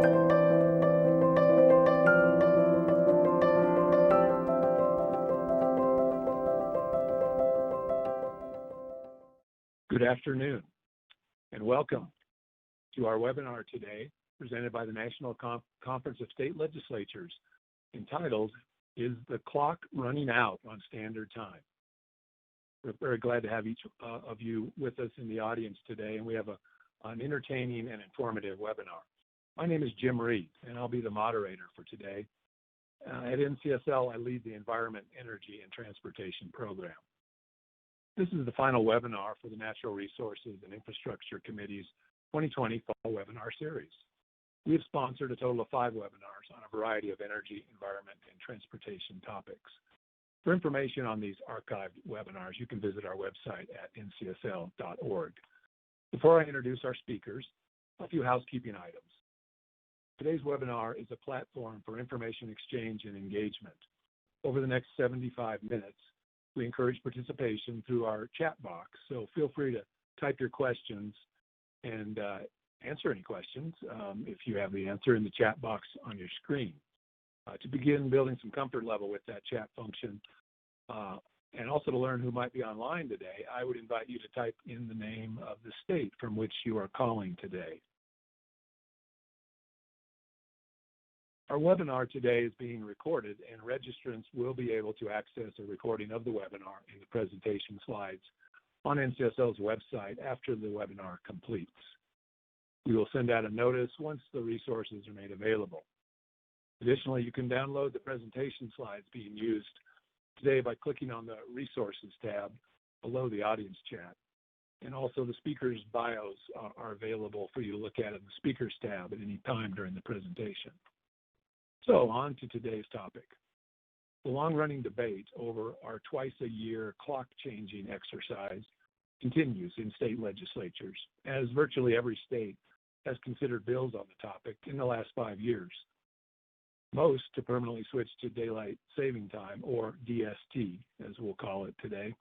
Good afternoon, and welcome to our webinar today, presented by the National Conference of State Legislatures, entitled, "Is the Clock Running Out on Standard Time?" We're very glad to have each of you with us in the audience today, and we have an entertaining and informative webinar. My name is Jim Reed, and I'll be the moderator for today. At NCSL, I lead the Environment, Energy, and Transportation program. This is the final webinar for the Natural Resources and Infrastructure Committee's 2020 Fall Webinar Series. We have sponsored a total of 5 webinars on a variety of energy, environment, and transportation topics. For information on these archived webinars, you can visit our website at ncsl.org. Before I introduce our speakers, a few housekeeping items. Today's webinar is a platform for information exchange and engagement. Over the next 75 minutes, we encourage participation through our chat box, so feel free to type your questions and answer any questions if you have the answer in the chat box on your screen. To begin building some comfort level with that chat function, and also to learn who might be online today, I would invite you to type in the name of the state from which you are calling today. Our webinar today is being recorded, and registrants will be able to access a recording of the webinar and the presentation slides on NCSL's website after the webinar completes. We will send out a notice once the resources are made available. Additionally, you can download the presentation slides being used today by clicking on the Resources tab below the audience chat. And also the speakers' bios are available for you to look at in the Speakers tab at any time during the presentation. So on to today's topic. The long-running debate over our twice-a-year clock-changing exercise continues in state legislatures, as virtually every state has considered bills on the topic in the last 5 years. Most to permanently switch to daylight saving time, or DST, as we'll call it today,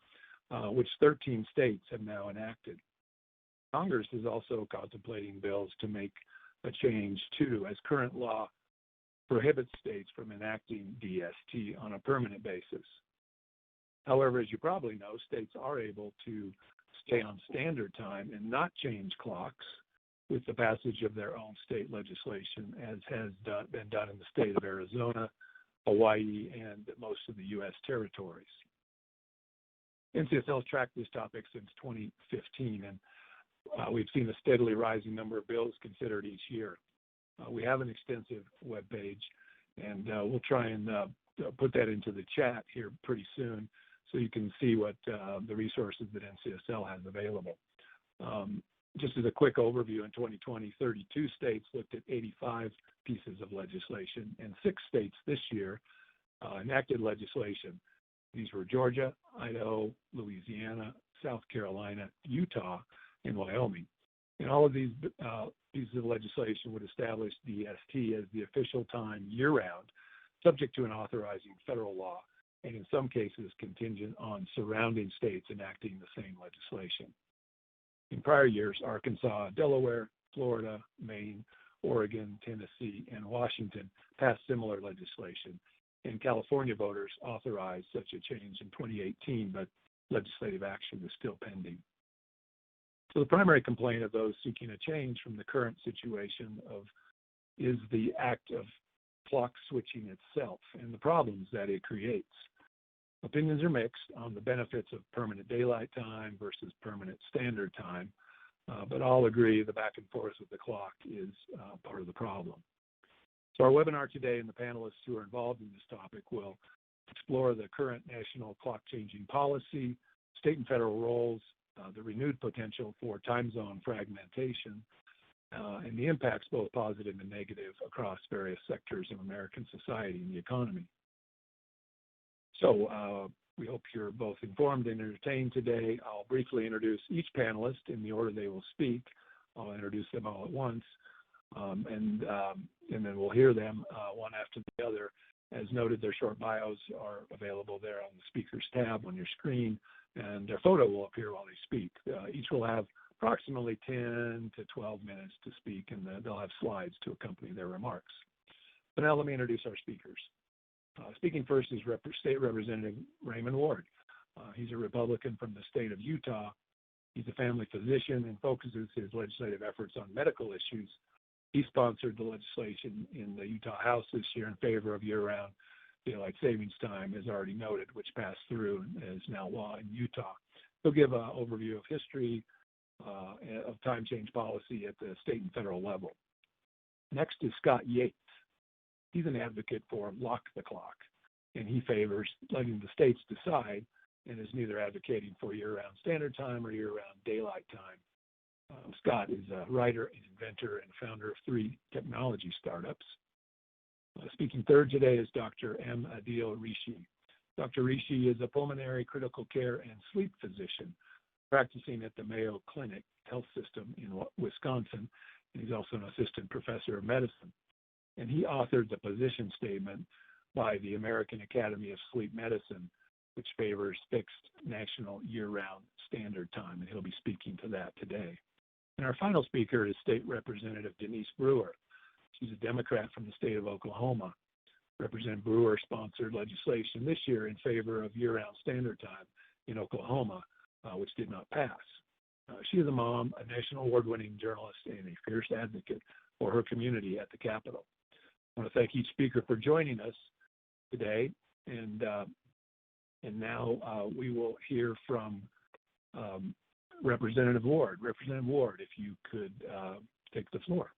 which 13 states have now enacted. Congress is also contemplating bills to make a change too, as current law prohibits states from enacting DST on a permanent basis. However, as you probably know, states are able to stay on standard time and not change clocks with the passage of their own state legislation, as has been done in the state of Arizona, Hawaii, and most of the U.S. territories. NCSL has tracked this topic since 2015, and we've seen a steadily rising number of bills considered each year. We have an extensive web page, and we'll try and put that into the chat here pretty soon so you can see what the resources that NCSL has available. Just as a quick overview, in 2020, 32 states looked at 85 pieces of legislation, and 6 states this year enacted legislation. These were Georgia, Idaho, Louisiana, South Carolina, Utah, and Wyoming. And all of these pieces of legislation would establish DST as the official time year-round, subject to an authorizing federal law, and in some cases contingent on surrounding states enacting the same legislation. In prior years, Arkansas, Delaware, Florida, Maine, Oregon, Tennessee, and Washington passed similar legislation, and California voters authorized such a change in 2018, but legislative action is still pending. So the primary complaint of those seeking a change from the current situation is the act of clock switching itself and the problems that it creates. Opinions are mixed on the benefits of permanent daylight time versus permanent standard time, but all agree the back and forth with the clock is part of the problem. So our webinar today and the panelists who are involved in this topic will explore the current national clock changing policy, state and federal roles, the renewed potential for time zone fragmentation, and the impacts, both positive and negative, across various sectors of American society and the economy. So we hope you're both informed and entertained today. I'll briefly introduce each panelist in the order they will speak. I'll introduce them all at once, and then we'll hear them one after the other. As noted, their short bios are available there on the Speakers tab on your screen, and their photo will appear while they speak. Each will have approximately 10 to 12 minutes to speak, and they'll have slides to accompany their remarks. So now let me introduce our speakers. Speaking first is State Representative Raymond Ward. He's a Republican from the state of Utah. He's a family physician and focuses his legislative efforts on medical issues. He sponsored the legislation in the Utah House this year in favor of year-round daylight savings time, as already noted, which passed through and is now law in Utah. He'll give an overview of history of time change policy at the state and federal level. Next is Scott Yates. He's an advocate for lock the clock, and he favors letting the states decide and is neither advocating for year-round standard time or year-round daylight time. Scott is a writer, an inventor, and founder of 3 technology startups. Speaking third today is Dr. M. Adil Rishi. Dr. Rishi is a pulmonary critical care and sleep physician practicing at the Mayo Clinic Health System in Wisconsin, and he's also an assistant professor of medicine. And he authored the position statement by the American Academy of Sleep Medicine, which favors fixed national year-round standard time, and he'll be speaking to that today. And our final speaker is State Representative Denise Brewer. She's a Democrat from the state of Oklahoma. Representative Brewer sponsored legislation this year in favor of year-round standard time in Oklahoma, which did not pass. She is a mom, a national award-winning journalist, and a fierce advocate for her community at the Capitol. I want to thank each speaker for joining us today, and now we will hear from Representative Ward. Representative Ward, if you could take the floor.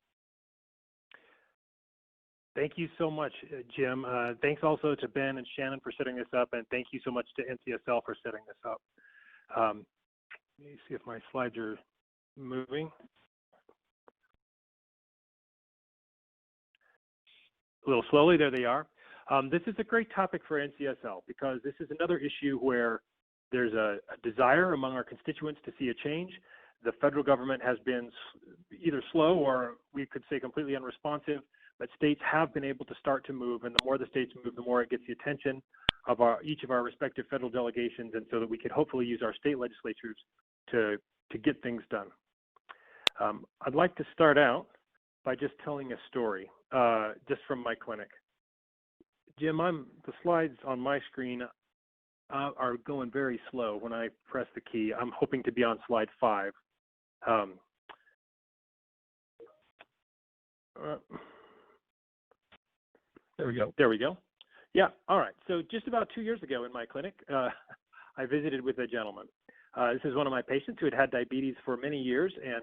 Thank you so much, Jim. Thanks also to Ben and Shannon for setting this up, and thank you so much to NCSL for setting this up. Let me see if my slides are moving. A little slowly, there they are. This is a great topic for NCSL because this is another issue where there's a desire among our constituents to see a change. The federal government has been either slow or we could say completely unresponsive, but states have been able to start to move, and the more the states move, the more it gets the attention of each of our respective federal delegations, and so that we could hopefully use our state legislatures to get things done. I'd like to start out by just telling a story, just from my clinic. Jim, the slides on my screen are going very slow when I press the key. I'm hoping to be on slide 5. There we go. There we go. Yeah, all right. So just about 2 years ago in my clinic, I visited with a gentleman. This is one of my patients who had had diabetes for many years, and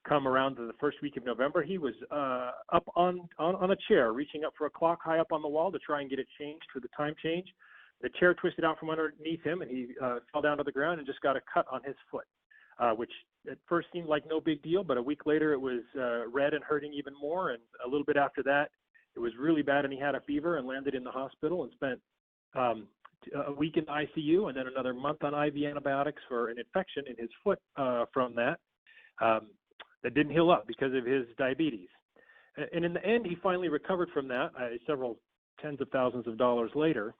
come around to the first week of November, he was up on a chair, reaching up for a clock high up on the wall to try and get it changed for the time change. The chair twisted out from underneath him, and he fell down to the ground and just got a cut on his foot, which at first seemed like no big deal, but a week later it was red and hurting even more, and a little bit after that, it was really bad, and he had a fever and landed in the hospital and spent a week in the ICU and then another month on IV antibiotics for an infection in his foot from that. That didn't heal up because of his diabetes. And in the end, he finally recovered from that several tens of thousands of dollars later.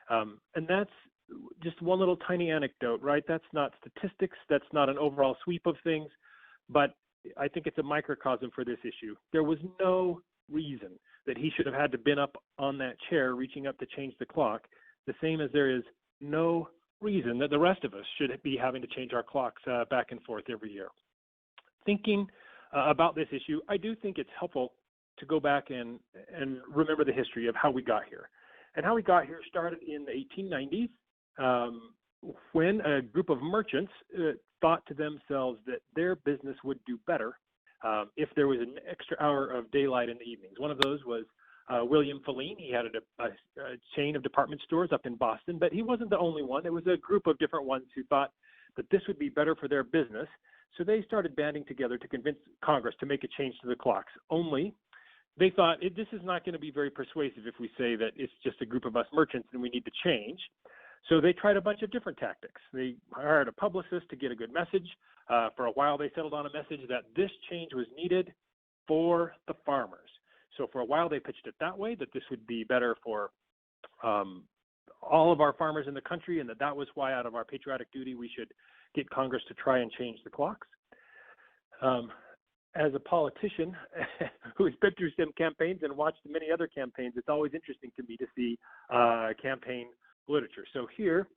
And that's just one little tiny anecdote, right? That's not statistics. That's not an overall sweep of things. But I think it's a microcosm for this issue. There was no reason that he should have had to been up on that chair reaching up to change the clock, the same as there is no reason that the rest of us should be having to change our clocks back and forth every year. Thinking about this issue, I do think it's helpful to go back and remember the history of how we got here. And how we got here started in the 1890s when a group of merchants thought to themselves that their business would do better if there was an extra hour of daylight in the evenings. One of those was William Feline. He had a chain of department stores up in Boston, but he wasn't the only one. There was a group of different ones who thought that this would be better for their business. So they started banding together to convince Congress to make a change to the clocks. Only they thought this is not going to be very persuasive if we say that it's just a group of us merchants and we need to change. So they tried a bunch of different tactics. They hired a publicist to get a good message. For a while, they settled on a message that this change was needed for the farmers. So for a while, they pitched it that way, that this would be better for all of our farmers in the country, and that was why, out of our patriotic duty, we should get Congress to try and change the clocks. As a politician who has been through some campaigns and watched many other campaigns, it's always interesting to me to see campaign literature. So here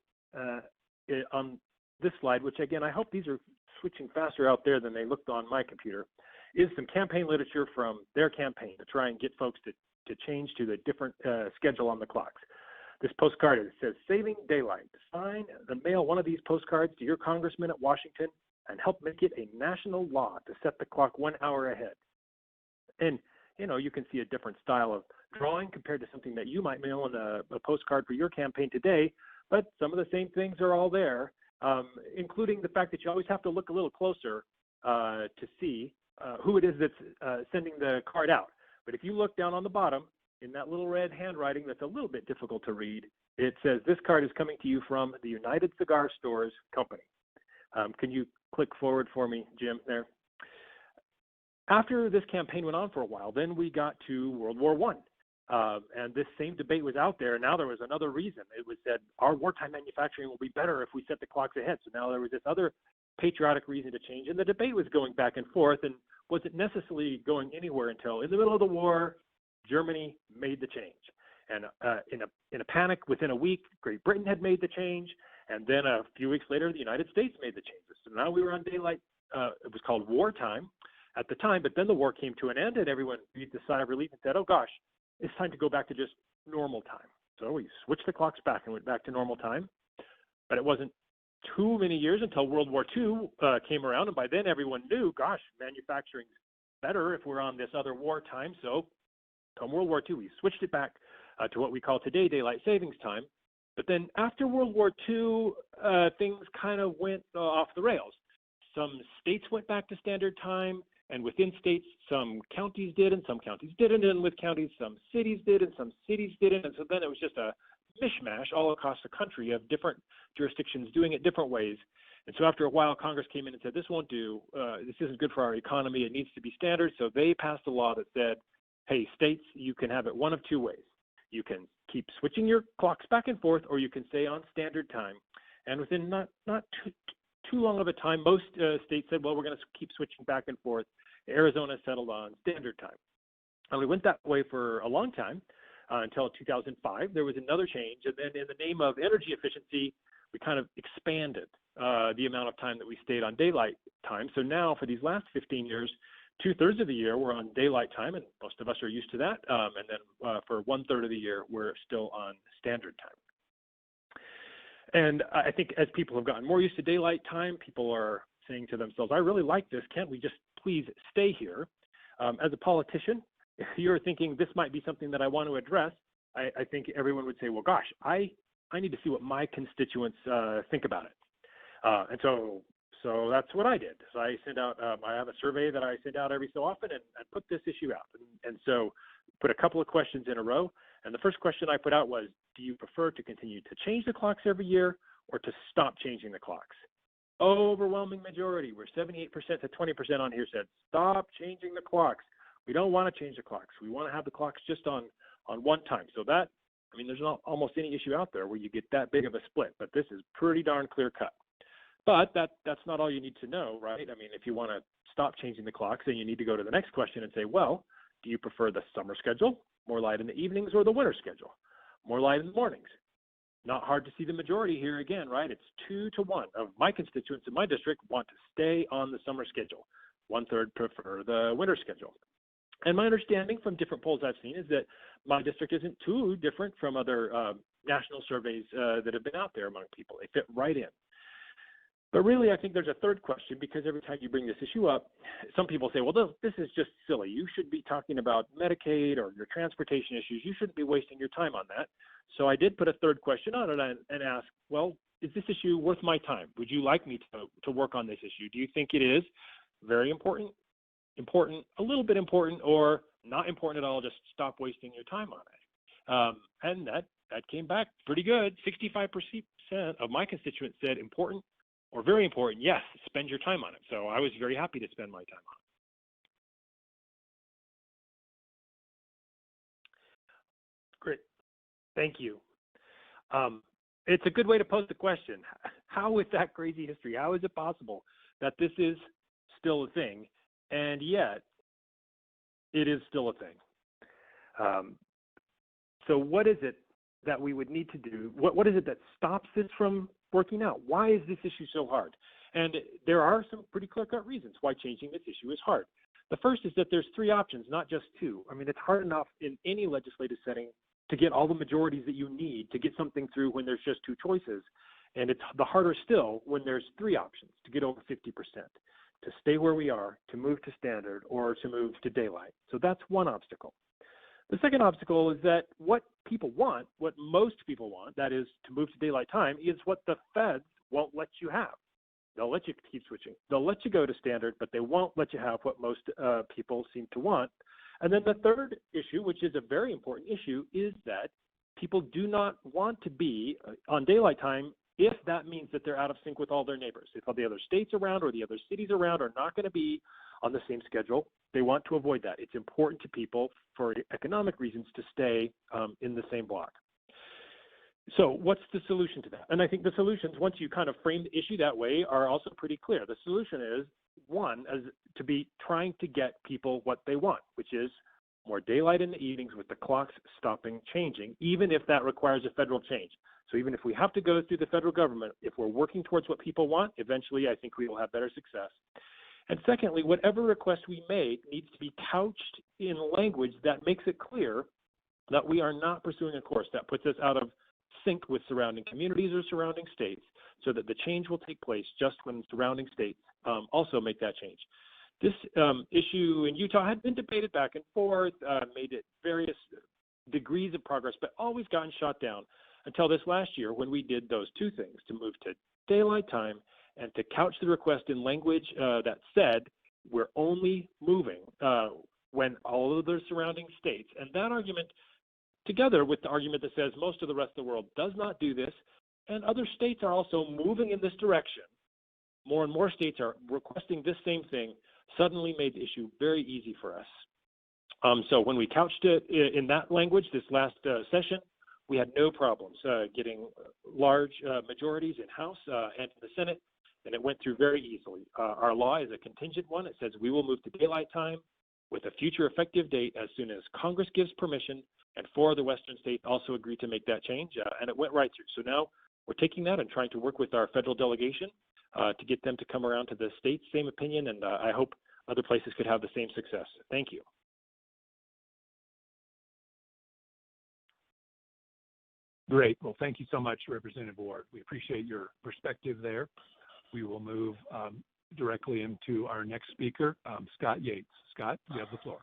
on this slide, which again, I hope these are switching faster out there than they looked on my computer, is some campaign literature from their campaign to try and get folks to change to the different schedule on the clocks. This postcard, it says, "Saving Daylight. Sign and mail one of these postcards to your congressman at Washington and help make it a national law to set the clock 1 hour ahead." And, you can see a different style of drawing compared to something that you might mail in a postcard for your campaign today, but some of the same things are all there, including the fact that you always have to look a little closer to see who it is that's sending the card out. But if you look down on the bottom, in that little red handwriting that's a little bit difficult to read, it says, "This card is coming to you from the United Cigar Stores Company." Can you click forward for me, Jim, there? After this campaign went on for a while, then we got to World War I. And this same debate was out there. And now there was another reason. It was said our wartime manufacturing will be better if we set the clocks ahead. So now there was this other patriotic reason to change. And the debate was going back and forth and wasn't necessarily going anywhere until in the middle of the war, Germany made the change. And in a panic, within a week, Great Britain had made the change. And then a few weeks later, the United States made the changes. So now we were on daylight. It was called wartime at the time. But then the war came to an end, and everyone breathed a sigh of relief and said, "Oh, gosh, it's time to go back to just normal time." So we switched the clocks back and went back to normal time. But it wasn't too many years until World War II came around. And by then, everyone knew, gosh, manufacturing's better if we're on this other wartime. So come World War II, we switched it back to what we call today daylight savings time. But then after World War II, things kind of went off the rails. Some states went back to standard time, and within states, some counties did and some counties didn't, and with counties, some cities did and some cities didn't. And so then it was just a mishmash all across the country of different jurisdictions doing it different ways. And so after a while, Congress came in and said, "This won't do. This isn't good for our economy. It needs to be standard." So they passed a law that said, "Hey, states, you can have it one of two ways. You can keep switching your clocks back and forth, or you can stay on standard time." And within not too long of a time, most states said, "Well, we're going to keep switching back and forth." Arizona settled on standard time. And we went that way for a long time until 2005. There was another change. And then in the name of energy efficiency, we kind of expanded the amount of time that we stayed on daylight time. So now for these last 15 years, 2/3 of the year we're on daylight time, and most of us are used to that. And then for 1/3 of the year, we're still on standard time. And I think as people have gotten more used to daylight time, people are saying to themselves, "I really like this. Can't we just please stay here?" As a politician, if you're thinking this might be something that I want to address, I think everyone would say, "Well, gosh, I need to see what my constituents think about it." And so that's what I did. So I sent out, I have a survey that I send out every so often and put this issue out. And so put a couple of questions in a row. And the first question I put out was, do you prefer to continue to change the clocks every year or to stop changing the clocks? Overwhelming majority, we're 78% to 20% on here, said stop changing the clocks. We don't want to change the clocks. We want to have the clocks just on one time. So that, I mean, there's not almost any issue out there where you get that big of a split, but this is pretty darn clear cut. But that's not all you need to know, right? I mean, if you want to stop changing the clocks, then you need to go to the next question and say, well, do you prefer the summer schedule, more light in the evenings, or the winter schedule, more light in the mornings? Not hard to see the majority here again, right? It's 2-to-1 of my constituents in my district want to stay on the summer schedule. 1/3 prefer the winter schedule. And my understanding from different polls I've seen is that my district isn't too different from other national surveys that have been out there among people. They fit right in. But really, I think there's a third question, because every time you bring this issue up, some people say, well, this is just silly. You should be talking about Medicaid or your transportation issues. You shouldn't be wasting your time on that. So I did put a third question on it and ask, well, is this issue worth my time? Would you like me to work on this issue? Do you think it is very important, a little bit important, or not important at all? Just stop wasting your time on it. And that came back pretty good. 65% of my constituents said important or very important. Yes, spend your time on it. So I was very happy to spend my time on it. Great. Thank you. It's a good way to pose the question. How, with that crazy history, how is it possible that this is still a thing, and yet it is still a thing. So what is it that we would need to do? What is it that stops this from working out? Why is this issue so hard? And there are some pretty clear-cut reasons why changing this issue is hard. The first is that there's three options, not just two. I mean, it's hard enough in any legislative setting to get all the majorities that you need to get something through when there's just two choices. And it's the harder still when there's three options to get over 50%, to stay where we are, to move to standard, or to move to daylight. So that's one obstacle. The second obstacle is that what people want, what most people want, that is to move to daylight time, is what the feds won't let you have. They'll let you keep switching. They'll let you go to standard, but they won't let you have what most people seem to want. And then the third issue, which is a very important issue, is that people do not want to be on daylight time if that means that they're out of sync with all their neighbors. If the other states around or the other cities around are not going to be on the same schedule, they want to avoid that. It's important to people for economic reasons to stay in the same block. So what's the solution to that? And I think the solutions, once you kind of frame the issue that way, are also pretty clear. The solution is, one, as to be trying to get people what they want, which is more daylight in the evenings with the clocks stopping changing, even if that requires a federal change. So even if we have to go through the federal government, if we're working towards what people want, eventually I think we will have better success. And secondly, whatever request we make needs to be couched in language that makes it clear that we are not pursuing a course that puts us out of sync with surrounding communities or surrounding states, so that the change will take place just when surrounding states also make that change. This issue in Utah had been debated back and forth, made it various degrees of progress, but always gotten shot down until this last year when we did those two things, to move to daylight time and to couch the request in language that said we're only moving when all of the surrounding states, and that argument together with the argument that says most of the rest of the world does not do this, and other states are also moving in this direction. More and more states are requesting this same thing, suddenly made the issue very easy for us. So when we couched it in that language this last session, we had no problems getting large majorities in House and in the Senate, and it went through very easily. Our law is a contingent one. It says we will move to daylight time with a future effective date as soon as Congress gives permission, and 4 of the Western states also agreed to make that change, and it went right through. So now we're taking that and trying to work with our federal delegation to get them to come around to the state's same opinion, and I hope other places could have the same success. Thank you. Great. Well, thank you so much, Representative Ward. We appreciate your perspective there. We will move directly into our next speaker, Scott Yates. Scott, you have the floor.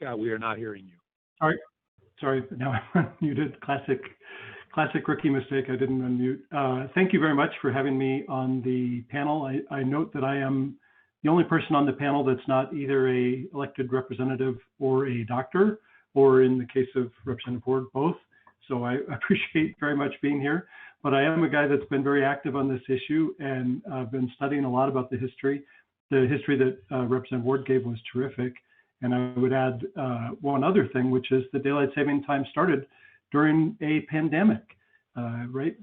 Scott, we are not hearing you. Sorry, now I'm unmuted. Classic rookie mistake. I didn't unmute. Thank you very much for having me on the panel. I note that I am the only person on the panel that's not either a elected representative or a doctor, or in the case of Representative Ward, both. So I appreciate very much being here. But I am a guy that's been very active on this issue, and I've been studying a lot about the history. The history that Representative Ward gave was terrific. And I would add one other thing, which is the daylight saving time started during a pandemic, right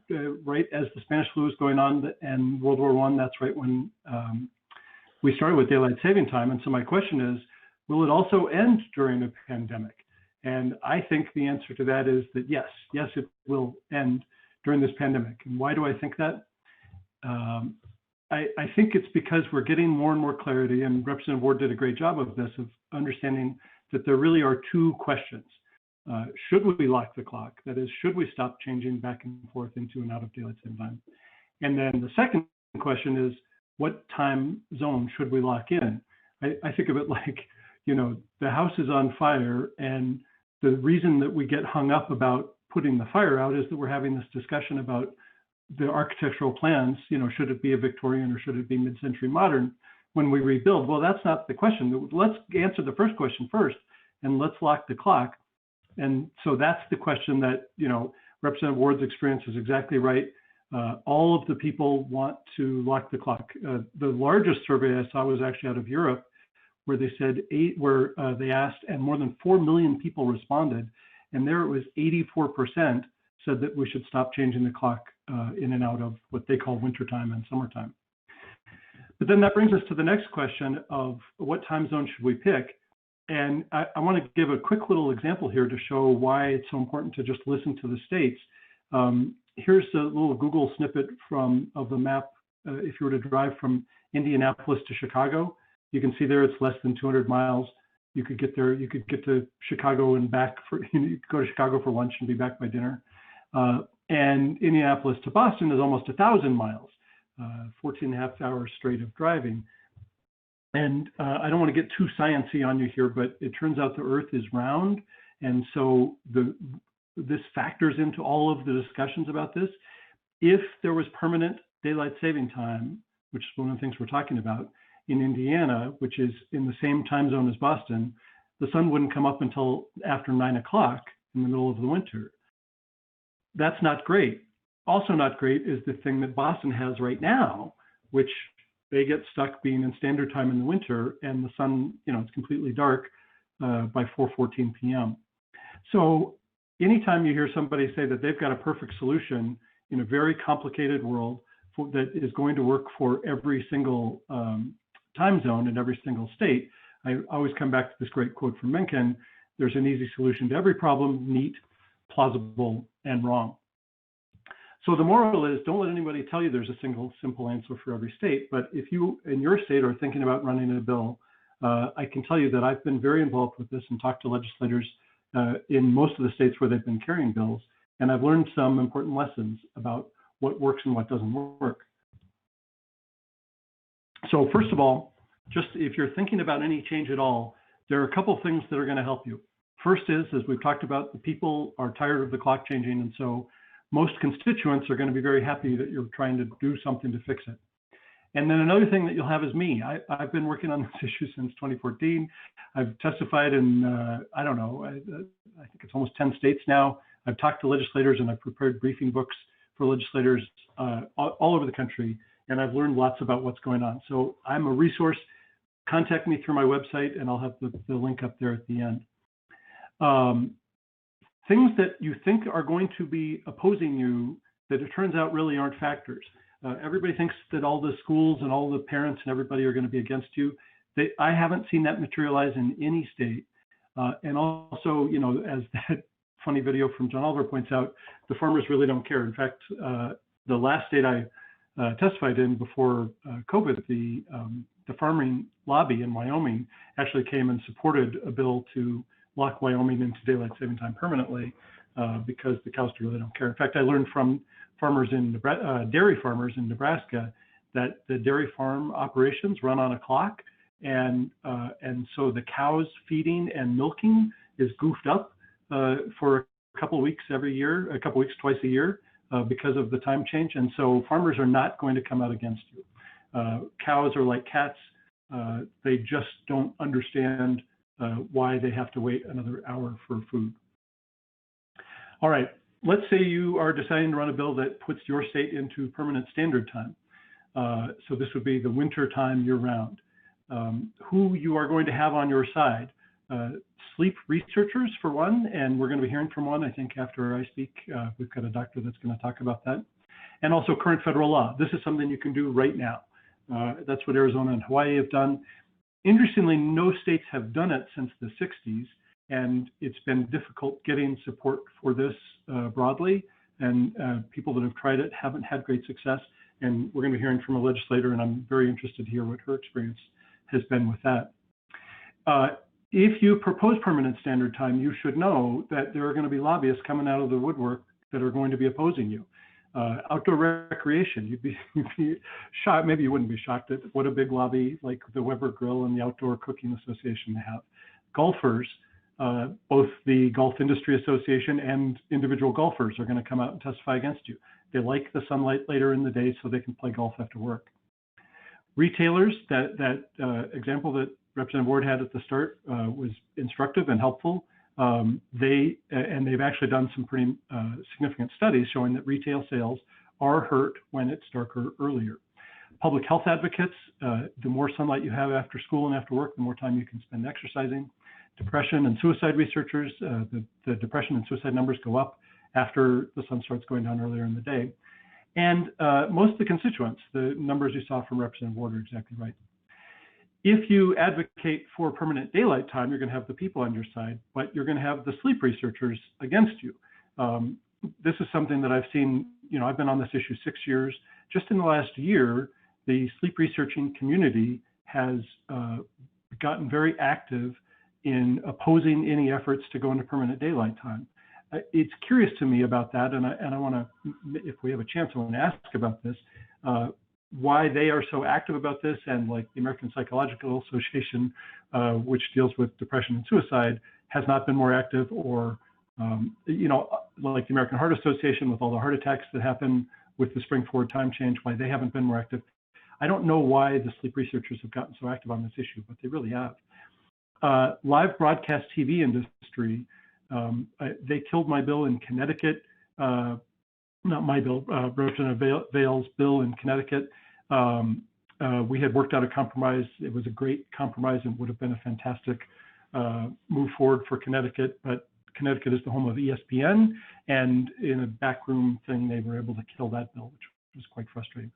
as the Spanish flu was going on and World War I. That's right when we started with daylight saving time. And so my question is, will it also end during a pandemic? And I think the answer to that is that yes, it will end during this pandemic. And why do I think that? I think it's because we're getting more and more clarity, and Representative Ward did a great job of this, of understanding that there really are two questions. Should we lock the clock? That is, should we stop changing back and forth into and out of daylight saving time? And then the second question is, what time zone should we lock in? I think of it like, the house is on fire, and the reason that we get hung up about putting the fire out is that we're having this discussion about the architectural plans, should it be a Victorian or should it be mid-century modern when we rebuild? Well, that's not the question. Let's answer the first question first, and let's lock the clock. And so that's the question that, Representative Ward's experience is exactly right. All of the people want to lock the clock. The largest survey I saw was actually out of Europe, where they said they asked, and more than 4 million people responded, and there it was 84% said that we should stop changing the clock in and out of what they call wintertime and summertime. But then that brings us to the next question of what time zone should we pick? And I want to give a quick little example here to show why it's so important to just listen to the states. Here's a little Google snippet of the map. If you were to drive from Indianapolis to Chicago, you can see there it's less than 200 miles. You could get there. You could get to Chicago and back you could go to Chicago for lunch and be back by dinner. And Indianapolis to Boston is almost 1,000 miles, 14 and a half hours straight of driving. And I don't want to get too sciencey on you here, but it turns out the Earth is round, and so this factors into all of the discussions about this. If there was permanent daylight saving time, which is one of the things we're talking about, in Indiana, which is in the same time zone as Boston, the sun wouldn't come up until after 9 o'clock in the middle of the winter. That's not great. Also not great is the thing that Boston has right now, which they get stuck being in standard time in the winter, and the sun, it's completely dark by 4:14 p.m. So anytime you hear somebody say that they've got a perfect solution in a very complicated world that is going to work for every single time zone in every single state, I always come back to this great quote from Mencken: there's an easy solution to every problem, neat, plausible, and wrong. So the moral is, don't let anybody tell you there's a single simple answer for every state. But if you in your state are thinking about running a bill, I can tell you that I've been very involved with this and talked to legislators in most of the states where they've been carrying bills. And I've learned some important lessons about what works and what doesn't work. So first of all, just if you're thinking about any change at all, there are a couple of things that are going to help you. First is, as we've talked about, the people are tired of the clock changing, and so most constituents are going to be very happy that you're trying to do something to fix it. And then another thing that you'll have is me. I've been working on this issue since 2014. I've testified in, I don't know, I think it's almost 10 states now. I've talked to legislators and I've prepared briefing books for legislators all over the country, and I've learned lots about what's going on. So I'm a resource. Contact me through my website, and I'll have the link up there at the end. Things that you think are going to be opposing you that it turns out really aren't factors. Everybody thinks that all the schools and all the parents and everybody are going to be against you. I haven't seen that materialize in any state. And also, as that funny video from John Oliver points out, the farmers really don't care. In fact, the last state I testified in before COVID, the farming lobby in Wyoming actually came and supported a bill to lock Wyoming into daylight saving time permanently because the cows really don't care. In fact, I learned from dairy farmers in Nebraska that the dairy farm operations run on a clock, and so the cows feeding and milking is goofed up for a couple of weeks twice a year because of the time change, and so farmers are not going to come out against you. Cows are like cats; they just don't understand why they have to wait another hour for food. All right, let's say you are deciding to run a bill that puts your state into permanent standard time. So this would be the winter time year-round. Who you are going to have on your side? Sleep researchers, for one, and we're going to be hearing from one, I think, after I speak. We've got a doctor that's going to talk about that. And also current federal law. This is something you can do right now. That's what Arizona and Hawaii have done. Interestingly, no states have done it since the 60s, and it's been difficult getting support for this broadly, and people that have tried it haven't had great success, and we're going to be hearing from a legislator, and I'm very interested to hear what her experience has been with that. If you propose permanent standard time, you should know that there are going to be lobbyists coming out of the woodwork that are going to be opposing you. Outdoor recreation, you'd be shocked, maybe you wouldn't be shocked at what a big lobby like the Weber Grill and the Outdoor Cooking Association have. Golfers, both the Golf Industry Association and individual golfers are going to come out and testify against you. They like the sunlight later in the day so they can play golf after work. Retailers, that example that Representative Ward had at the start was instructive and helpful. They've actually done some pretty significant studies showing that retail sales are hurt when it's darker earlier. public health advocates, the more sunlight you have after school and after work, the more time you can spend exercising. Depression and suicide researchers, the depression and suicide numbers go up after the sun starts going down earlier in the day. And most of the constituents, the numbers you saw from Representative Ward are exactly right. If you advocate for permanent daylight time, you're going to have the people on your side, but you're going to have the sleep researchers against you. This is something that I've seen, I've been on this issue 6 years. Just in the last year, the sleep researching community has gotten very active in opposing any efforts to go into permanent daylight time. It's curious to me about that, and I want to, if we have a chance, I want to ask about this, why they are so active about this, and like the American Psychological Association, which deals with depression and suicide, has not been more active, or like the American Heart Association with all the heart attacks that happen with the spring forward time change, why they haven't been more active. I don't know why the sleep researchers have gotten so active on this issue, but they really have. Live broadcast TV industry, they killed my bill in Connecticut, not my bill, Representative Vail's bill in Connecticut. We had worked out a compromise. It was a great compromise and would have been a fantastic move forward for Connecticut, but Connecticut is the home of ESPN, and in a backroom thing, they were able to kill that bill, which was quite frustrating.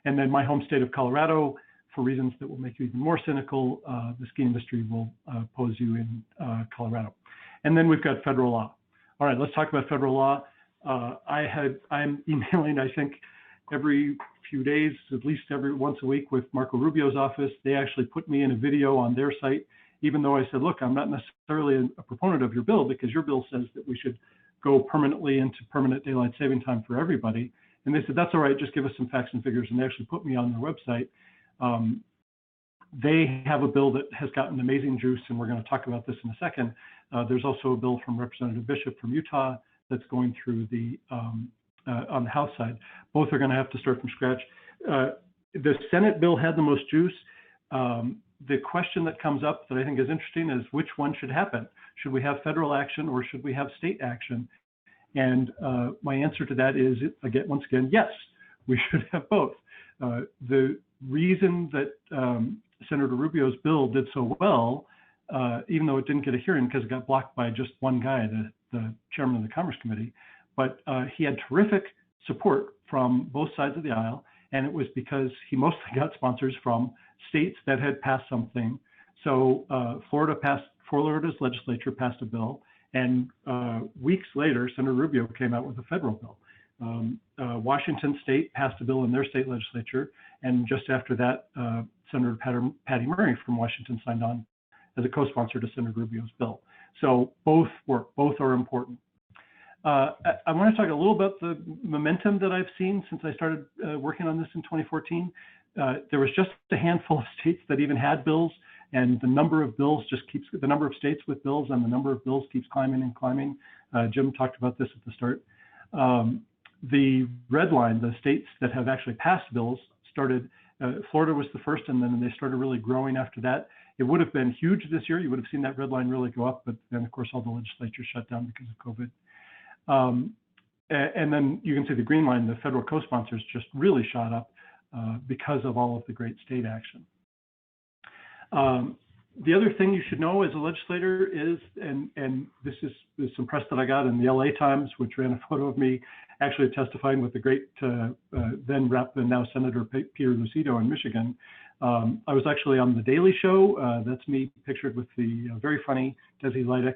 And then my home state of Colorado, for reasons that will make you even more cynical, the ski industry will oppose you in Colorado. And then we've got federal law. All right, let's talk about federal law. I'm emailing, I think, every few days, at least once a week, with Marco Rubio's office. They actually put me in a video on their site, even though I said, look, I'm not necessarily a proponent of your bill, because your bill says that we should go permanently into permanent daylight saving time for everybody. And they said, that's all right, just give us some facts and figures. And they actually put me on their website. They have a bill that has gotten amazing juice, and we're going to talk about this in a second. There's also a bill from Representative Bishop from Utah that's going through the on the House side. Both are going to have to start from scratch. The Senate bill had the most juice. The question that comes up that I think is interesting is which one should happen? Should we have federal action or should we have state action? And my answer to that is, once again, yes, we should have both. The reason that Senator Rubio's bill did so well, even though it didn't get a hearing because it got blocked by just one guy, the chairman of the Commerce Committee, but he had terrific support from both sides of the aisle, and it was because he mostly got sponsors from states that had passed something. So Florida's legislature passed a bill, and weeks later, Senator Rubio came out with a federal bill. Washington State passed a bill in their state legislature, and just after that, Senator Patty Murray from Washington signed on as a co-sponsor to Senator Rubio's bill. So both work, both are important. I want to talk a little about the momentum that I've seen since I started working on this in 2014. There was just a handful of states that even had bills, and the number of bills the number of states with bills and the number of bills keeps climbing and climbing. Jim talked about this at the start. The red line, the states that have actually passed bills, started, Florida was the first, and then they started really growing after that. It would have been huge this year. You would have seen that red line really go up, but then of course all the legislature shut down because of COVID. And then you can see the green line, the federal co-sponsors just really shot up because of all of the great state action. The other thing you should know as a legislator is, and this is some press that I got in the LA Times, which ran a photo of me actually testifying with the great then Rep and now Senator Peter Lucido in Michigan. I was actually on The Daily Show. That's me pictured with the very funny Desi Leidick.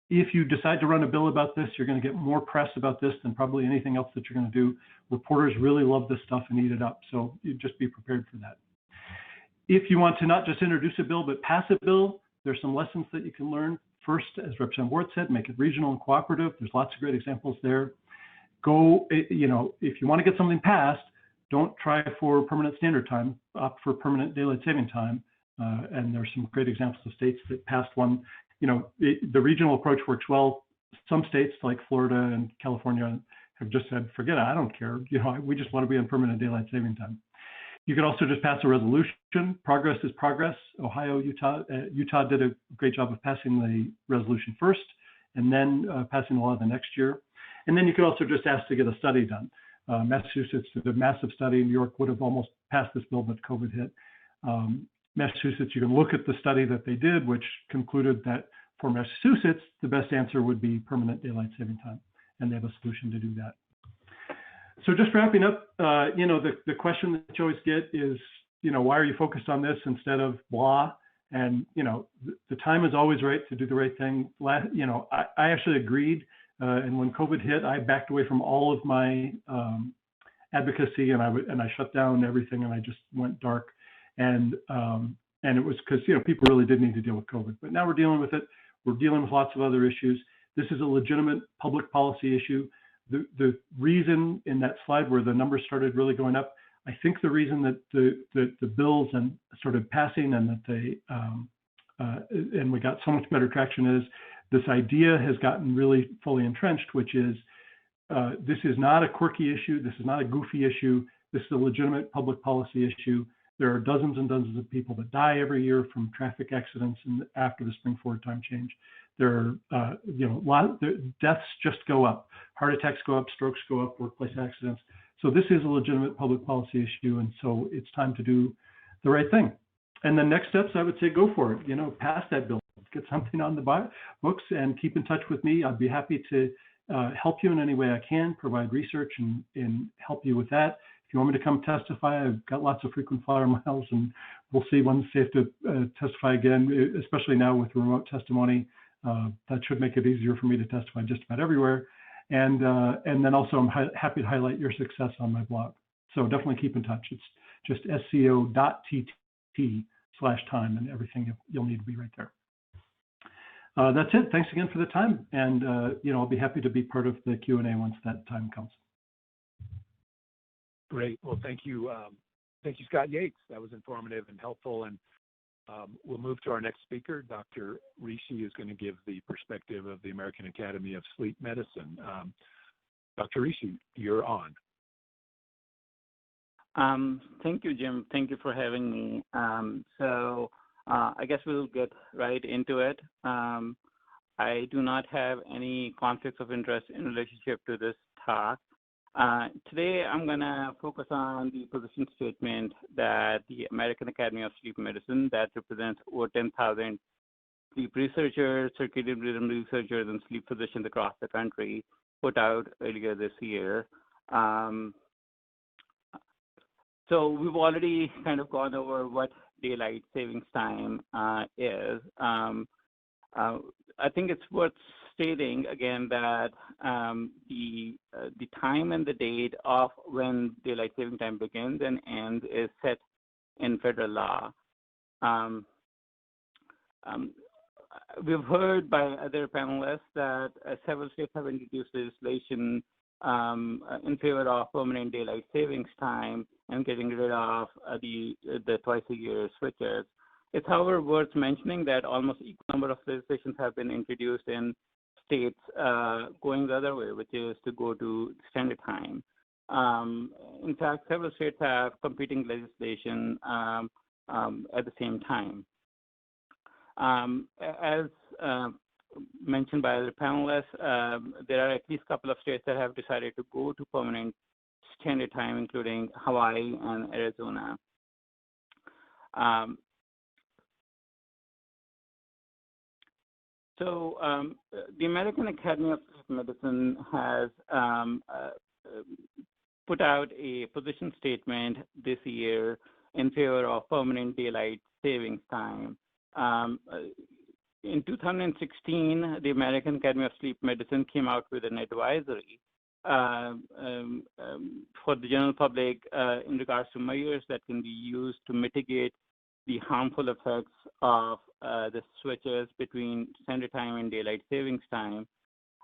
If you decide to run a bill about this, you're going to get more press about this than probably anything else that you're going to do. Reporters really love this stuff and eat it up, so you just be prepared for that. If you want to not just introduce a bill, but pass a bill, there's some lessons that you can learn. First, as Representative Ward said, make it regional and cooperative. There's lots of great examples there. If you want to get something passed, don't try for permanent standard time, opt for permanent daylight saving time. And there's some great examples of states that passed one. The regional approach works well. Some states like Florida and California have just said, forget it, I don't care. We just want to be on permanent daylight saving time. You could also just pass a resolution. Progress is progress. Ohio, Utah did a great job of passing the resolution first and then passing the law the next year. And then you could also just ask to get a study done. Massachusetts did a massive study. New York would have almost passed this bill, but COVID hit. Massachusetts, you can look at the study that they did, which concluded that for Massachusetts, the best answer would be permanent daylight saving time, and they have a solution to do that. So just wrapping up, the question that you always get is, why are you focused on this instead of blah? And, the time is always right to do the right thing. I actually agreed. And when COVID hit, I backed away from all of my advocacy, and I shut down everything, and I just went dark. And it was because, people really did need to deal with COVID. But now we're dealing with it. We're dealing with lots of other issues. This is a legitimate public policy issue. The reason in that slide where the numbers started really going up, I think the reason that the bills and started passing and that they and we got so much better traction is this idea has gotten really fully entrenched, which is this is not a quirky issue. This is not a goofy issue. This is a legitimate public policy issue. There are dozens and dozens of people that die every year from traffic accidents and after the spring forward time change. There are, deaths just go up. Heart attacks go up, strokes go up, workplace accidents. So this is a legitimate public policy issue, and so it's time to do the right thing. And the next steps, I would say, go for it. Pass that bill, get something on the books, and keep in touch with me. I'd be happy to help you in any way I can, provide research and help you with that. If you want me to come testify, I've got lots of frequent flyer miles, and we'll see when's safe to testify again, especially now with remote testimony. That should make it easier for me to testify just about everywhere. And then also I'm happy to highlight your success on my blog. So definitely keep in touch. It's just sco.tt/time, and everything you'll need to be right there. That's it. Thanks again for the time. And, I'll be happy to be part of the Q&A once that time comes. Great. Well, thank you. Thank you, Scott Yates. That was informative and helpful. And we'll move to our next speaker. Dr. Rishi is going to give the perspective of the American Academy of Sleep Medicine. Dr. Rishi, you're on. Thank you, Jim. Thank you for having me. I guess we'll get right into it. I do not have any conflicts of interest in relationship to this talk. Today, I'm going to focus on the position statement that the American Academy of Sleep Medicine, that represents over 10,000 sleep researchers, circadian rhythm researchers, and sleep physicians across the country, put out earlier this year. So we've already kind of gone over what daylight savings time is. I think it's worth stating again that the time and the date of when daylight saving time begins and ends is set in federal law. We've heard by other panelists that several states have introduced legislation in favor of permanent daylight savings time and getting rid of the twice-a-year switches. It's, however, worth mentioning that almost equal number of legislations have been introduced in states going the other way, which is to go to standard time. In fact, several states have competing legislation at the same time. As mentioned by other panelists, there are at least a couple of states that have decided to go to permanent standard time, including Hawaii and Arizona. The American Academy of Sleep Medicine has put out a position statement this year in favor of permanent daylight savings time. In 2016, the American Academy of Sleep Medicine came out with an advisory for the general public in regards to measures that can be used to mitigate the harmful effects of the switches between standard time and daylight savings time.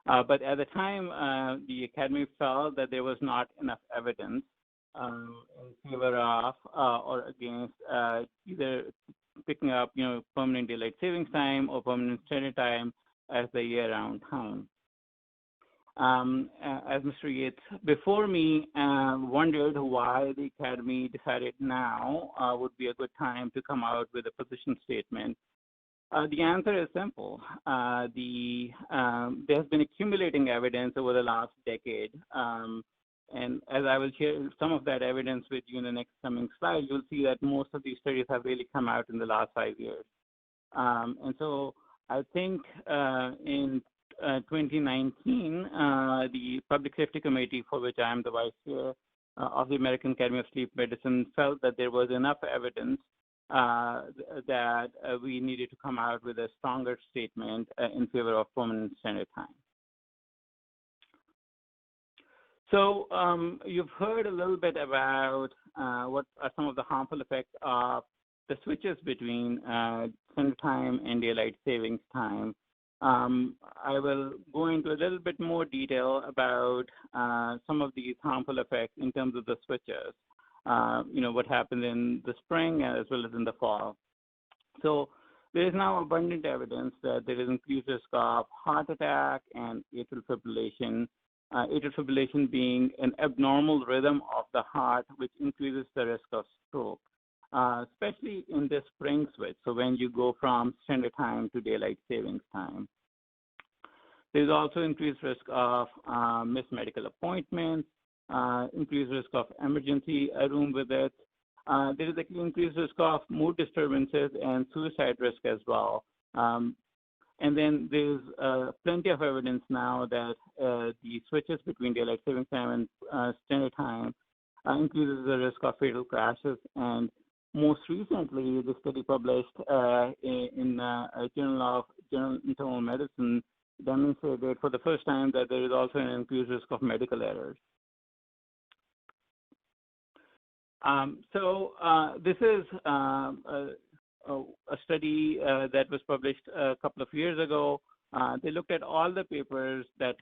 But at the time, the Academy felt that there was not enough evidence in favor of or against either picking up, permanent daylight savings time or permanent standard time as the year-round time. As Mr. Yates before me wondered why the Academy decided now would be a good time to come out with a position statement. The answer is simple. There has been accumulating evidence over the last decade And as I will share some of that evidence with you in the next coming slide, you'll see that most of these studies have really come out in the last 5 years. And so I think in 2019, the Public Safety Committee, for which I am the vice chair of the American Academy of Sleep Medicine, felt that there was enough evidence that we needed to come out with a stronger statement in favor of permanent standard time. So you've heard a little bit about what are some of the harmful effects of the switches between standard time and daylight savings time. I will go into a little bit more detail about some of these harmful effects in terms of the switches, what happened in the spring as well as in the fall. So there is now abundant evidence that there is increased risk of heart attack and atrial fibrillation. Atrial fibrillation being an abnormal rhythm of the heart, which increases the risk of stroke, especially in the spring switch. So when you go from standard time to daylight savings time. There's also increased risk of missed medical appointments, increased risk of emergency room visits. There is actually increased risk of mood disturbances and suicide risk as well. And then there's plenty of evidence now that the switches between daylight savings time and standard time increases the risk of fatal crashes. And most recently, the study published in a Journal of Internal Medicine demonstrated for the first time that there is also an increased risk of medical errors. This is a study that was published a couple of years ago. They looked at all the papers that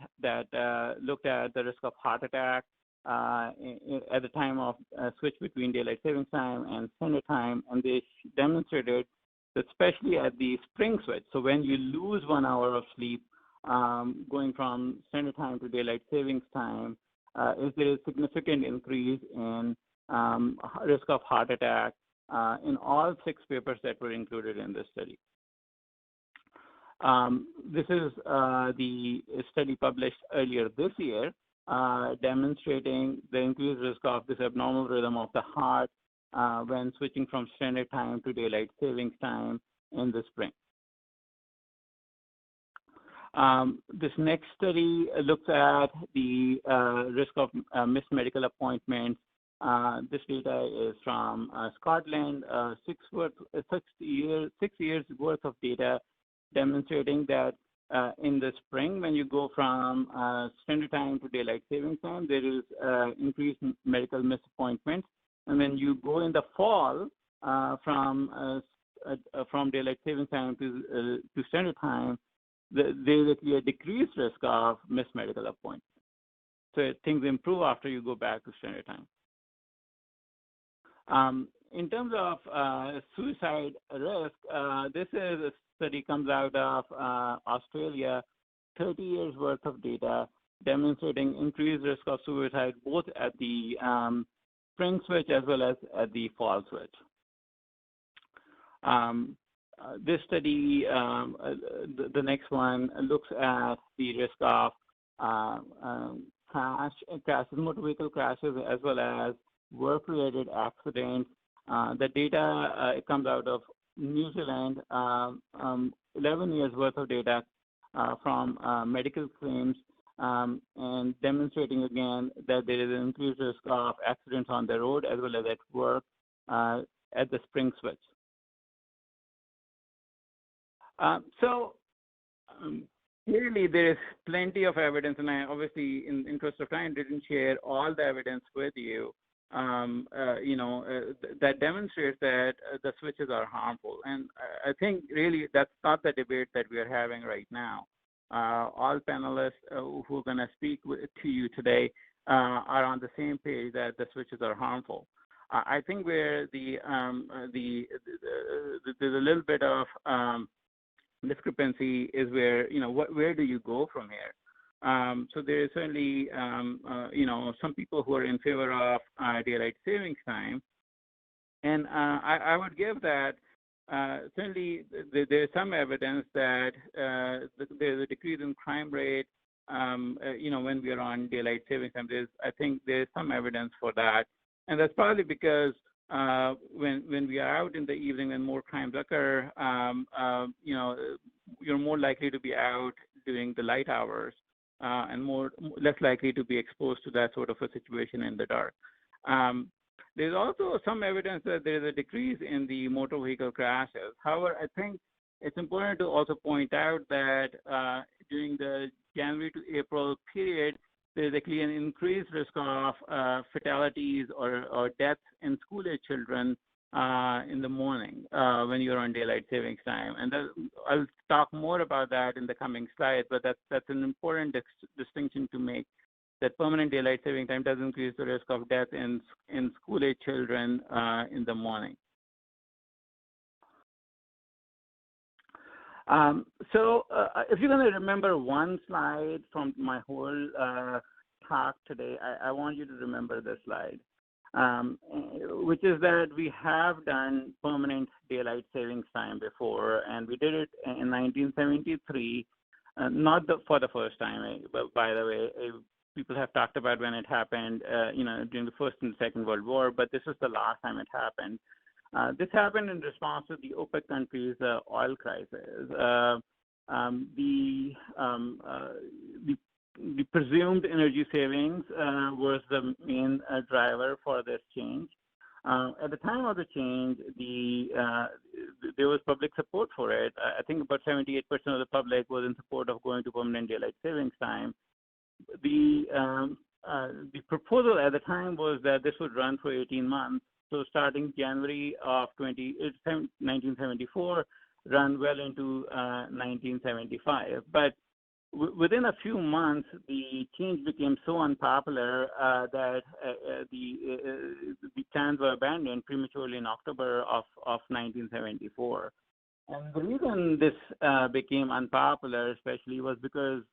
looked at the risk of heart attack at the time of switch between daylight savings time and standard time, and they demonstrated that especially at the spring switch, so when you lose 1 hour of sleep going from standard time to daylight savings time, is there a significant increase in risk of heart attack in all 6 papers that were included in this study. This is the study published earlier this year demonstrating the increased risk of this abnormal rhythm of the heart when switching from standard time to daylight savings time in the spring. This next study looks at the risk of missed medical appointments. This data is from Scotland, 6 years worth of data demonstrating that in the spring, when you go from standard time to daylight savings time, there is increased medical misappointments. And when you go in the fall from daylight savings time to standard time, there is actually a decreased risk of missed medical appointments. So things improve after you go back to standard time. In terms of suicide risk, this is a study comes out of Australia, 30 years worth of data demonstrating increased risk of suicide both at the spring switch as well as at the fall switch. This study, the next one, looks at the risk of crashes, motor vehicle crashes, as well as work-related accidents. The data it comes out of New Zealand, 11 years worth of data from medical claims, and demonstrating again that there is an increased risk of accidents on the road as well as at work at the spring switch. Clearly there is plenty of evidence, and I obviously, in the interest of time, didn't share all the evidence with you. That demonstrates that the switches are harmful. And I think really that's not the debate that we are having right now. All panelists who are going to speak to you today are on the same page that the switches are harmful. I think where there's a little bit of discrepancy is where, where do you go from here? So there is certainly, some people who are in favor of daylight savings time. And I would give that certainly there's some evidence that there's a decrease in crime rate when we are on daylight saving time. I think there's some evidence for that, and that's probably because when we are out in the evening when more crimes occur, you're more likely to be out during the light hours and less likely to be exposed to that sort of a situation in the dark. There's also some evidence that there's a decrease in the motor vehicle crashes. However, I think it's important to also point out that during the January to April period, there's actually an increased risk of fatalities or deaths in school-age children in the morning when you're on daylight savings time. And I'll talk more about that in the coming slides, but that's an important distinction to make, that permanent daylight saving time does increase the risk of death in school-age children in the morning. If you're going to remember one slide from my whole talk today, I want you to remember this slide, which is that we have done permanent daylight savings time before, and we did it in 1973, not for the first time, but by the way, people have talked about when it happened, during the First and Second World War, but this is the last time it happened. This happened in response to the OPEC countries' oil crisis. The presumed energy savings was the main driver for this change. At the time of the change, there was public support for it. I think about 78% of the public was in support of going to permanent daylight savings time. The proposal at the time was that this would run for 18 months. So starting January of 1974, run well into 1975. But within a few months, the change became so unpopular that the plans were abandoned prematurely in October of 1974. And the reason this became unpopular, especially, was because,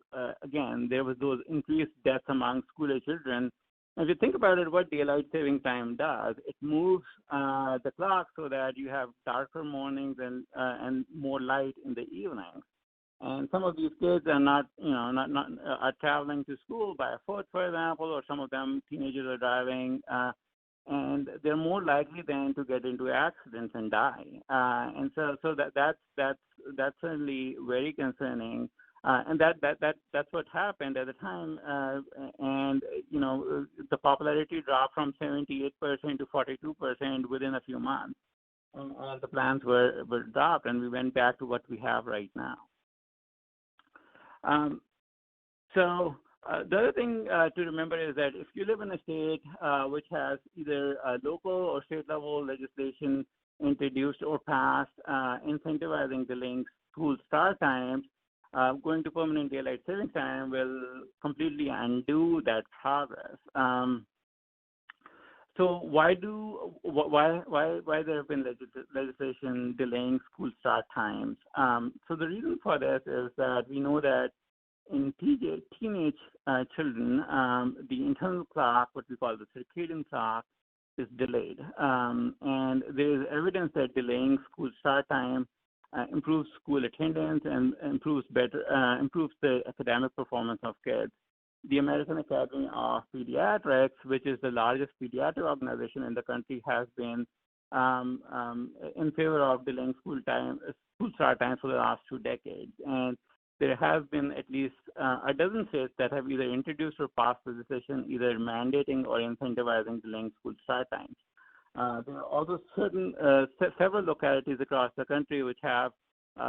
again, there was those increased deaths among school-age children. If you think about it, what daylight saving time does, it moves the clock so that you have darker mornings and more light in the evenings. And some of these kids are not are traveling to school by foot, for example, or some of them teenagers are driving, and they're more likely then to get into accidents and die. And so that's certainly very concerning. And that's what happened at the time, and the popularity dropped from 78% to 42% within a few months, and the plans were dropped, and we went back to what we have right now. The other thing to remember is that if you live in a state which has either local or state level legislation introduced or passed incentivizing delaying school start times, going to permanent daylight saving time will completely undo that progress. So why there have been legislation delaying school start times? So the reason for this is that we know that in teenage children, the internal clock, what we call the circadian clock, is delayed, and there is evidence that delaying school start time improves school attendance and improves the academic performance of kids. The American Academy of Pediatrics, which is the largest pediatric organization in the country, has been in favor of delaying school start time for the last 2 decades. And there have been at least a dozen states that have either introduced or passed legislation either mandating or incentivizing delaying school start times. There are also several localities across the country which have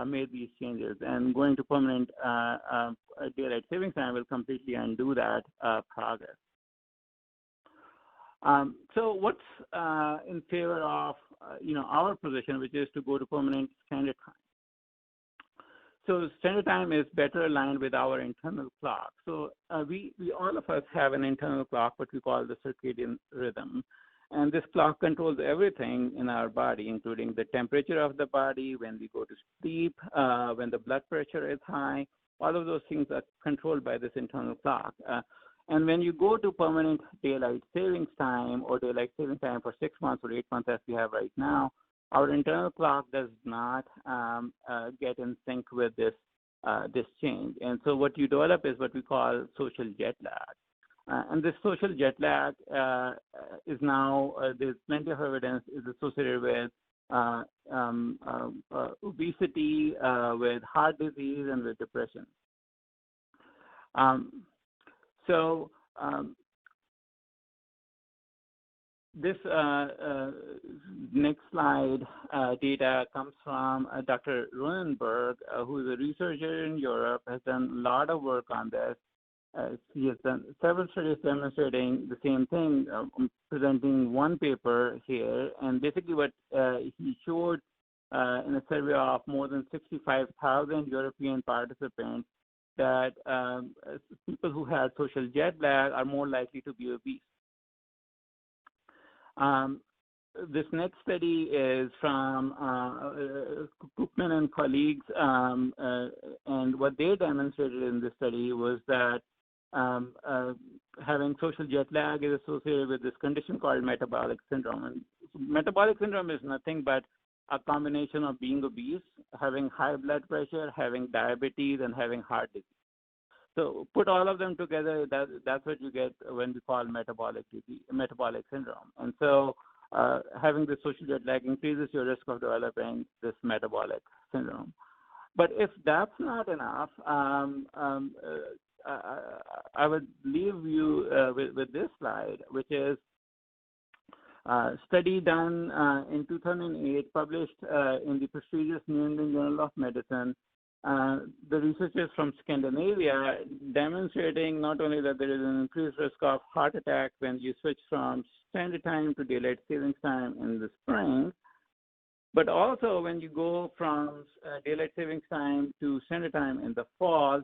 made these changes, and going to permanent daylight savings time will completely undo that progress. So what's in favor of our position, which is to go to permanent standard time? So standard time is better aligned with our internal clock. So we all of us have an internal clock, what we call the circadian rhythm. And this clock controls everything in our body, including the temperature of the body, when we go to sleep, when the blood pressure is high. All of those things are controlled by this internal clock. And when you go to permanent daylight savings time or daylight savings time for 6 months or 8 months as we have right now, our internal clock does not get in sync with this this change. And so what you develop is what we call social jet lag. And this social jet lag is now, there's plenty of evidence is associated with obesity, with heart disease, and with depression. This next slide data comes from Dr. Roenberg, who is a researcher in Europe, has done a lot of work on this. He has done several studies demonstrating the same thing. I'm presenting one paper here, and basically what he showed in a survey of more than 65,000 European participants that people who had social jet lag are more likely to be obese. This next study is from Koopman and colleagues, and what they demonstrated in this study was that having social jet lag is associated with this condition called metabolic syndrome. And metabolic syndrome is nothing but a combination of being obese, having high blood pressure, having diabetes, and having heart disease. So put all of them together, that's what you get when we call metabolic syndrome. And so having the social jet lag increases your risk of developing this metabolic syndrome. But if that's not enough, I would leave you with this slide, which is a study done in 2008, published in the prestigious New England Journal of Medicine. The researchers from Scandinavia demonstrating not only that there is an increased risk of heart attack when you switch from standard time to daylight savings time in the spring, but also when you go from daylight savings time to standard time in the fall,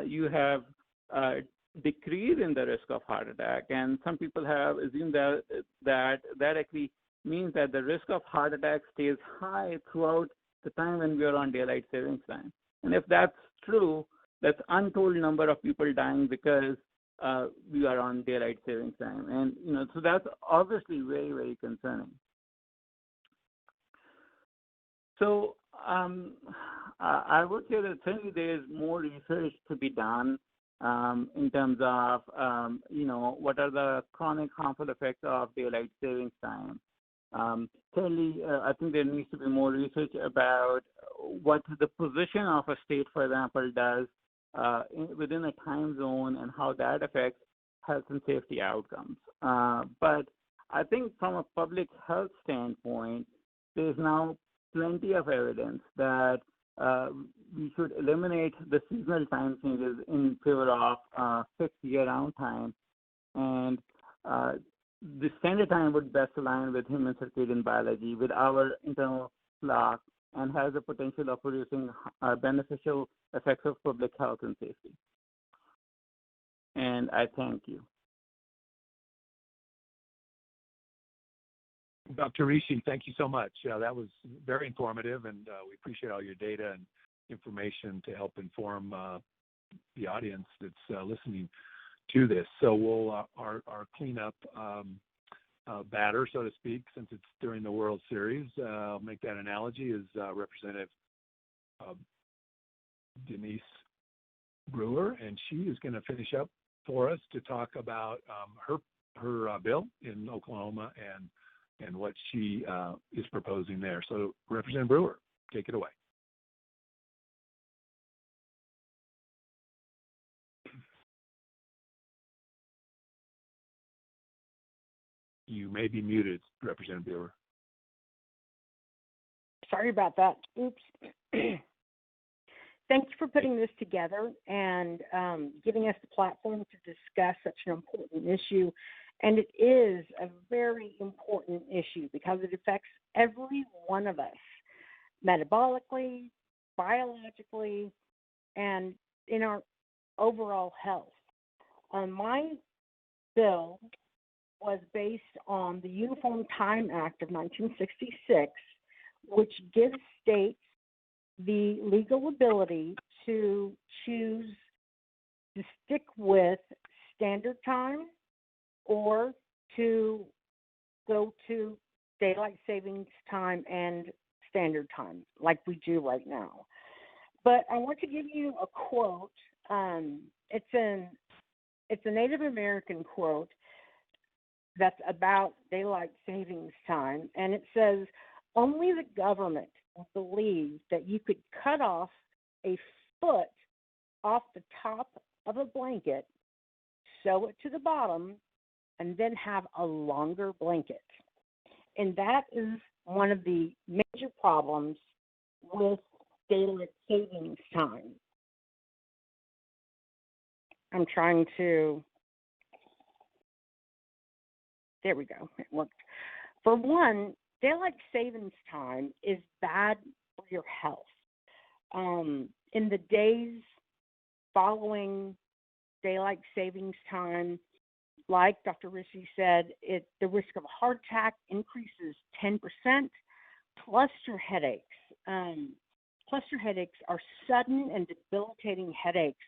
you have decrease in the risk of heart attack. And some people have assumed that actually means that the risk of heart attack stays high throughout the time when we are on daylight savings time. And if that's true, that's untold number of people dying because we are on daylight savings time. And, so that's obviously very, very concerning. So I would say that certainly there is more research to be done in terms of, what are the chronic harmful effects of daylight savings time. Certainly, I think there needs to be more research about what the position of a state, for example, does within a time zone and how that affects health and safety outcomes. But I think from a public health standpoint, there's now plenty of evidence that we should eliminate the seasonal time changes in favor of fixed year-round time. And the standard time would best align with human circadian biology, with our internal clock, and has the potential of producing beneficial effects of public health and safety. And I thank you. Dr. Rishi, thank you so much. That was very informative, and we appreciate all your data and information to help inform the audience that's listening to this. So we'll our cleanup batter, so to speak, since it's during the World Series. I'll make that analogy, is Representative Denise Brewer, and she is going to finish up for us to talk about her bill in Oklahoma and what she is proposing there. So, Representative Brewer, take it away. You may be muted, Representative Brewer. Sorry about that. Oops. Thank you for putting this together and giving us the platform to discuss such an important issue. And it is a very important issue because it affects every one of us, metabolically, biologically, and in our overall health. My bill was based on the Uniform Time Act of 1966, which gives states the legal ability to choose to stick with standard time or to go to daylight savings time and standard time like we do right now. But I want to give you a quote. It's a Native American quote that's about daylight savings time, and it says, "Only the government will believe that you could cut off a foot off the top of a blanket, sew it to the bottom, and then have a longer blanket." And that is one of the major problems with daylight savings time. I'm trying to, there we go, it worked. For one, daylight savings time is bad for your health. In the days following daylight savings time, like Dr. Rishi said, the risk of a heart attack increases 10%. Cluster headaches. Cluster headaches are sudden and debilitating headaches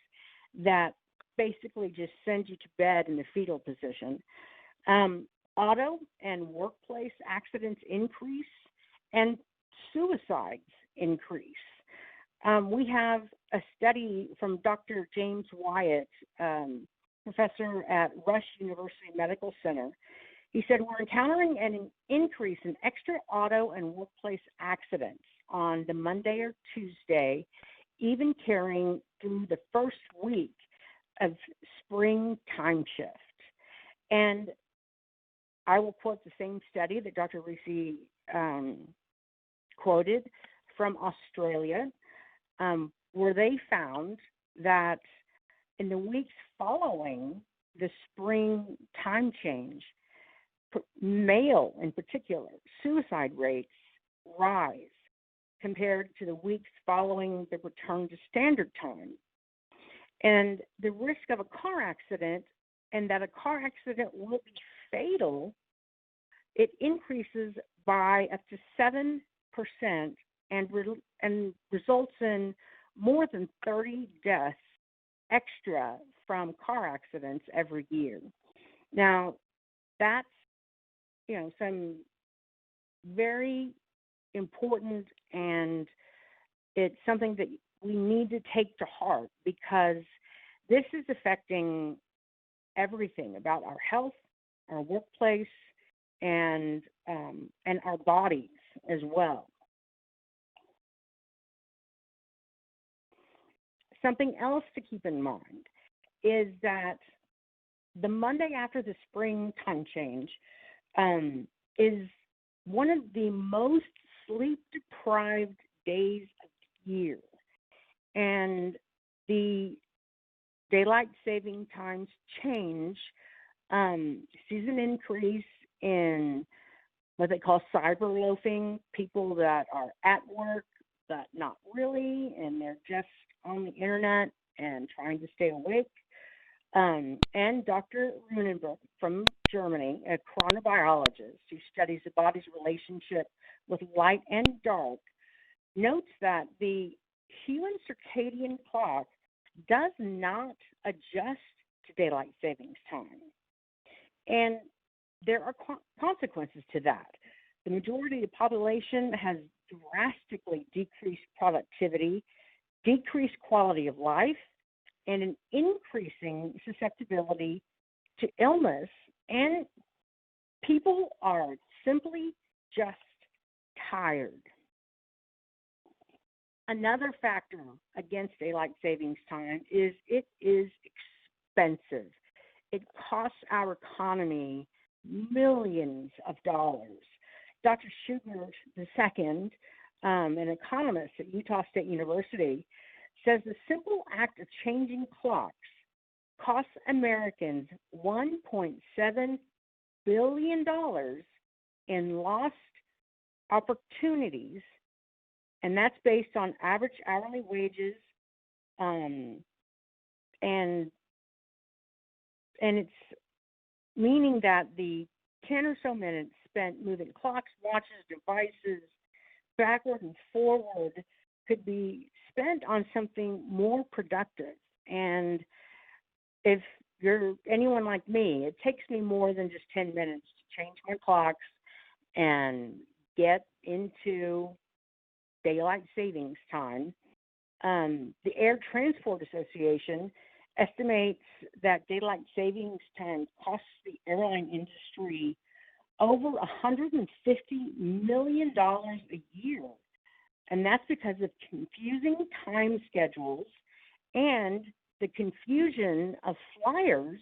that basically just send you to bed in the fetal position. Auto and workplace accidents increase, and suicides increase. We have a study from Dr. James Wyatt, professor at Rush University Medical Center. He said, "We're encountering an increase in extra auto and workplace accidents on the Monday or Tuesday, even carrying through the first week of spring time shift." And I will quote the same study that Dr. Rishi quoted from Australia, where they found that in the weeks following the spring time change, male in particular, suicide rates rise compared to the weeks following the return to standard time. And the risk of a car accident, and that a car accident will be fatal, it increases by up to 7% and results in more than 30 deaths extra from car accidents every year. Now, that's, some very important, and it's something that we need to take to heart, because this is affecting everything about our health, our workplace, and our bodies as well. Something else to keep in mind is that the Monday after the spring time change is one of the most sleep-deprived days of the year. And the daylight saving times change sees an increase in what they call cyber loafing, people that are at work but not really, and they're just on the internet and trying to stay awake. And Dr. Raymond from Germany, a chronobiologist who studies the body's relationship with light and dark, notes that the human circadian clock does not adjust to daylight savings time. And there are consequences to that. The majority of the population has drastically decreased productivity, decreased quality of life, and an increasing susceptibility to illness. And people are simply just tired. Another factor against daylight savings time is it is expensive. It costs our economy millions of dollars. Dr. Sugar II, an economist at Utah State University, says the simple act of changing clocks costs Americans $1.7 billion in lost opportunities, and that's based on average hourly wages, and it's meaning that the 10 or so minutes spent moving clocks, watches, devices backward and forward could be spent on something more productive. And if you're anyone like me, it takes me more than just 10 minutes to change my clocks and get into daylight savings time. the Air Transport Association estimates that daylight savings time costs the airline industry over $150 million a year. And that's because of confusing time schedules and the confusion of flyers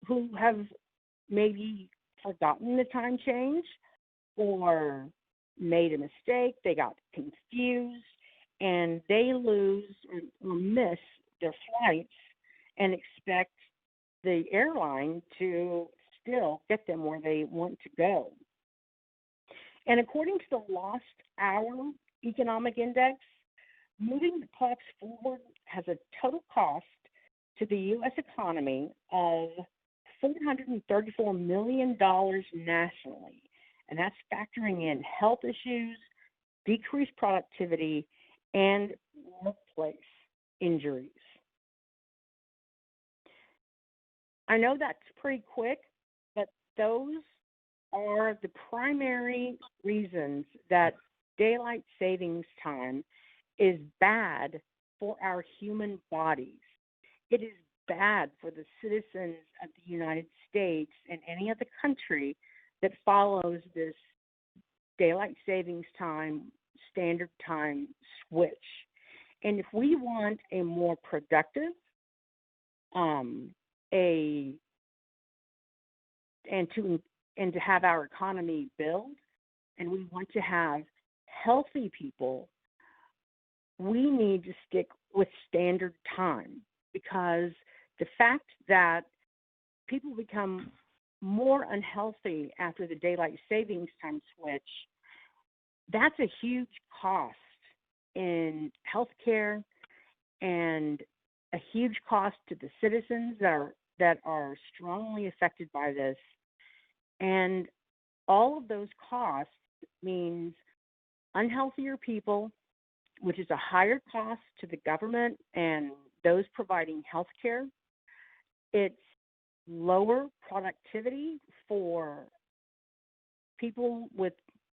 who have maybe forgotten the time change or made a mistake, they got confused, and they lose or miss their flights and expect the airline to still get them where they want to go. And according to the Lost Hour Economic Index, moving the clocks forward has a total cost to the U.S. economy of $434 million nationally. And that's factoring in health issues, decreased productivity, and workplace injuries. I know that's pretty quick, but those are the primary reasons that daylight savings time is bad for our human bodies. It is bad for the citizens of the United States and any other country that follows this daylight savings time, standard time switch. And if we want a more productive, and to have our economy build, and we want to have healthy people, we need to stick with standard time, because the fact that people become more unhealthy after the daylight savings time switch, that's a huge cost in healthcare and a huge cost to the citizens that are strongly affected by this. And all of those costs means unhealthier people, which is a higher cost to the government and those providing health care. It's lower productivity for people with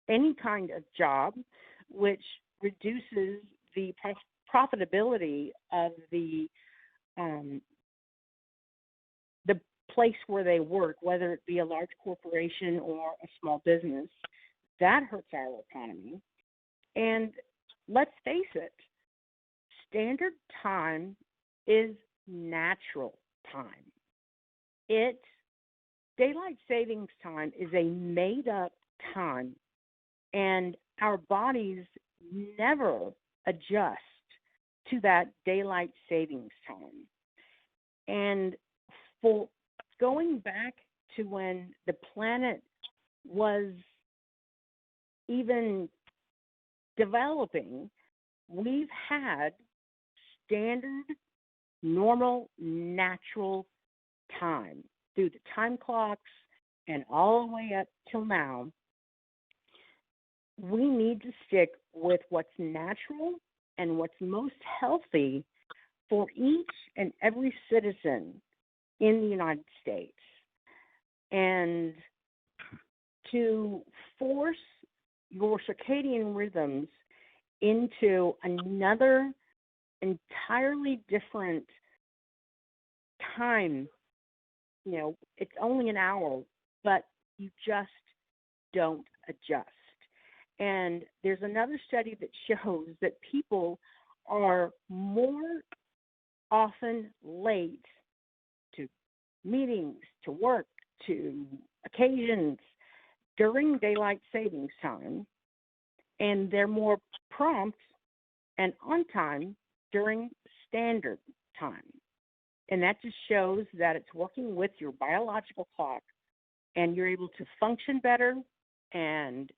any kind of job, which reduces the profitability of the place where they work, whether it be a large corporation or a small business. That hurts our economy. And let's face it, standard time is natural time. Daylight savings time is a made-up time, and our bodies never adjust to that daylight savings time. And for going back to when the planet was even developing, we've had standard, normal, natural time through the time clocks and all the way up till now. We need to stick with what's natural and what's most healthy for each and every citizen in the United States. And to force your circadian rhythms into another entirely different time, it's only an hour, but you just don't adjust. And there's another study that shows that people are more often late to meetings, to work, to occasions during daylight savings time, and they're more prompt and on time during standard time. And that just shows that it's working with your biological clock, and you're able to function better, and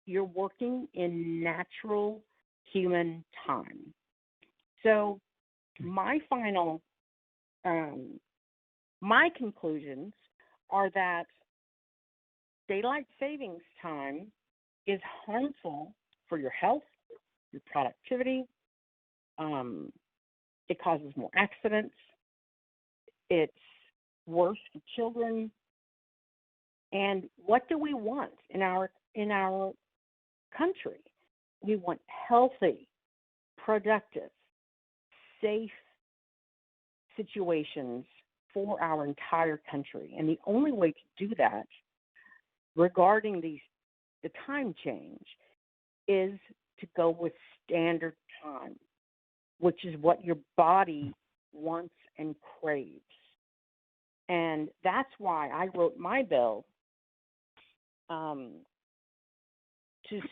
you're working in natural human time. So my conclusions are that daylight savings time is harmful for your health, your productivity. It causes more accidents. It's worse for children. And what do we want in our country? We want healthy, productive, safe situations for our entire country. And the only way to do that regarding the time change is to go with standard time, which is what your body wants and craves. And that's why I wrote my bill to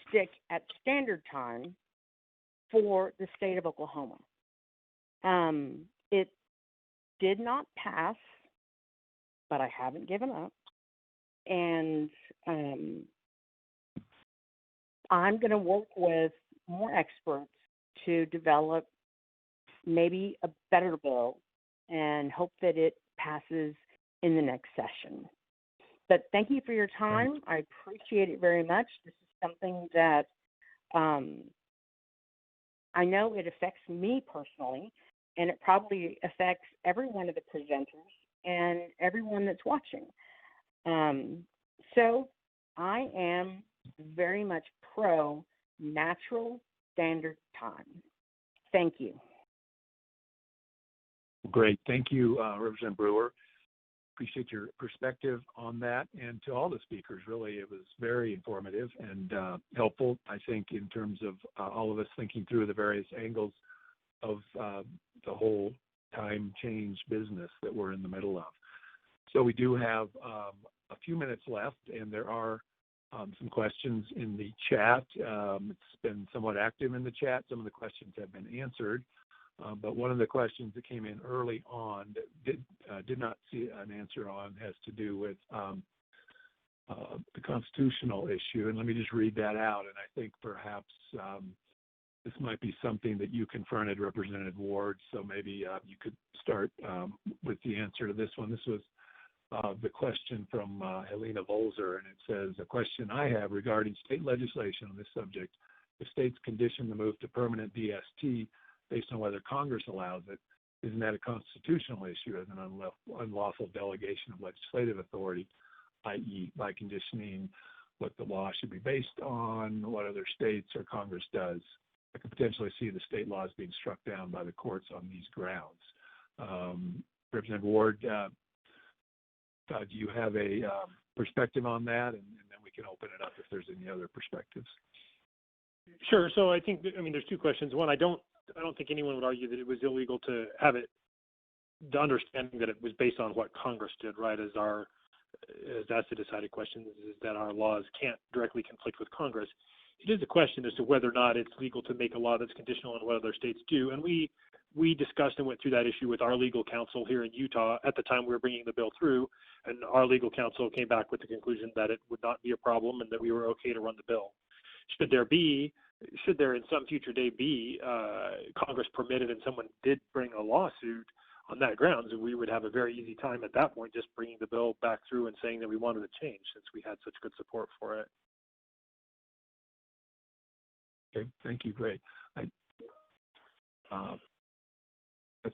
stick at standard time for the state of Oklahoma. It did not pass, but I haven't given up. And I'm going to work with more experts to develop maybe a better bill and hope that it passes in the next session. But thank you for your time. I appreciate it very much. This is something that I know it affects me personally, and it probably affects every one of the presenters and everyone that's watching. So I am very much pro natural standard time. Thank you. Great. Thank you, Representative Brewer. Appreciate your perspective on that. And to all the speakers, really, it was very informative and helpful, I think, in terms of all of us thinking through the various angles of the whole time change business that we're in the middle of. So we do have a few minutes left, and there are some questions in the chat. It's been somewhat active in the chat. Some of the questions have been answered. But one of the questions that came in early on that did not see an answer on has to do with the constitutional issue. And let me just read that out. And I think perhaps this might be something that you confronted Representative Ward. So maybe you could start with the answer to this one. This was the question from Helena Volzer, and it says, a question I have regarding state legislation on this subject. If states condition the move to permanent DST based on whether Congress allows it, isn't that a constitutional issue as an unlawful delegation of legislative authority, i.e. by conditioning what the law should be based on, what other states or Congress does? I could potentially see the state laws being struck down by the courts on these grounds. Representative Ward, do you have a perspective on that? And then we can open it up if there's any other perspectives. Sure. So I think, there's two questions. One, I don't think anyone would argue that it was illegal to have it, the understanding that it was based on what Congress did, right, as that's the decided question, is that our laws can't directly conflict with Congress. It is a question as to whether or not it's legal to make a law that's conditional on what other states do. And we discussed and went through that issue with our legal counsel here in Utah at the time we were bringing the bill through, and our legal counsel came back with the conclusion that it would not be a problem and that we were okay to run the bill. Should there in some future day be Congress permitted and someone did bring a lawsuit on that grounds, we would have a very easy time at that point just bringing the bill back through and saying that we wanted to change since we had such good support for it. Okay, thank you. Great. I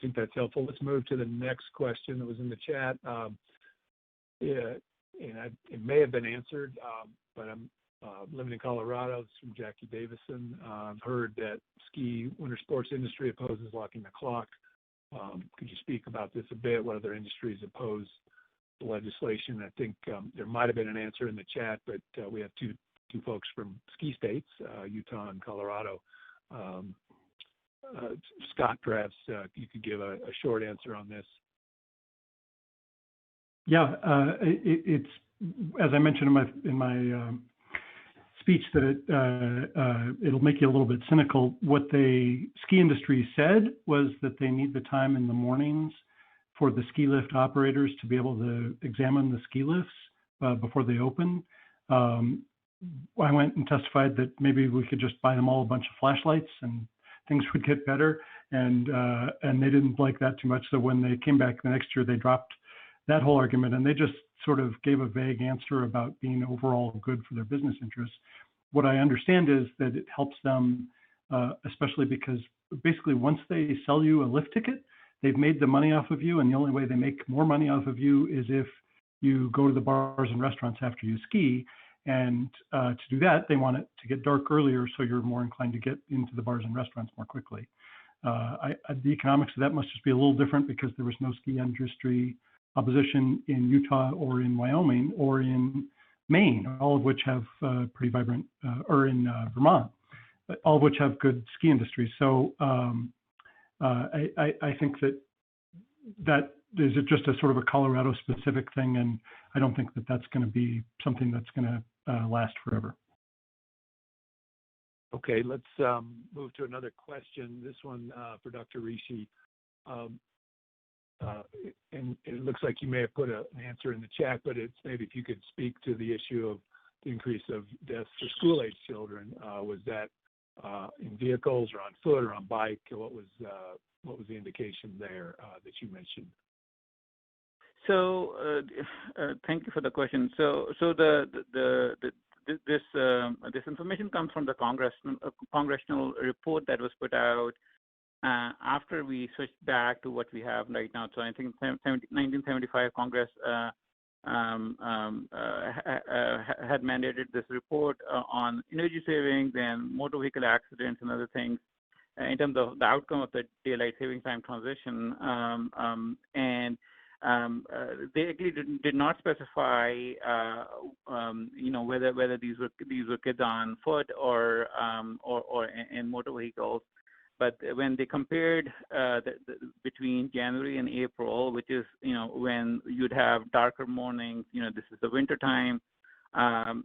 think that's helpful. Let's move to the next question that was in the chat. It may have been answered, but I'm living in Colorado. It's from Jackie Davison. I've heard that ski winter sports industry opposes locking the clock. Could you speak about this a bit? What other industries oppose the legislation? I think there might have been an answer in the chat, but we have two folks from ski states, Utah and Colorado. Scott, perhaps you could give a short answer on this. Yeah, it's as I mentioned in my speech that it'll make you a little bit cynical. What the ski industry said was that they need the time in the mornings for the ski lift operators to be able to examine the ski lifts before they open. I went and testified that maybe we could just buy them all a bunch of flashlights and things would get better. And they didn't like that too much. So when they came back the next year, they dropped that whole argument and they just sort of gave a vague answer about being overall good for their business interests. What I understand is that it helps them, especially because basically once they sell you a lift ticket, they've made the money off of you. And the only way they make more money off of you is if you go to the bars and restaurants after you ski. And to do that, they want it to get dark earlier, so you're more inclined to get into the bars and restaurants more quickly. The economics of that must just be a little different because there was no ski industry opposition in Utah or in Wyoming or in Maine, all of which have pretty vibrant, or in Vermont, all of which have good ski industries. So I think that is just a sort of a Colorado specific thing, and I don't think that that's going to be something that's going to last forever. Okay, let's move to another question. This one for Dr. Rishi. And it looks like you may have put an answer in the chat, but it's maybe if you could speak to the issue of the increase of deaths for school-age children. Was that in vehicles or on foot or on bike? What was the indication there that you mentioned? So thank you for the question. So this information comes from the congressional report that was put out after we switched back to what we have right now. So I think 1975 Congress had mandated this report on energy savings and motor vehicle accidents and other things in terms of the outcome of the daylight saving time transition. They actually did not specify, whether these were kids on foot or in motor vehicles. But when they compared between January and April, which is when you'd have darker mornings, this is the winter time, and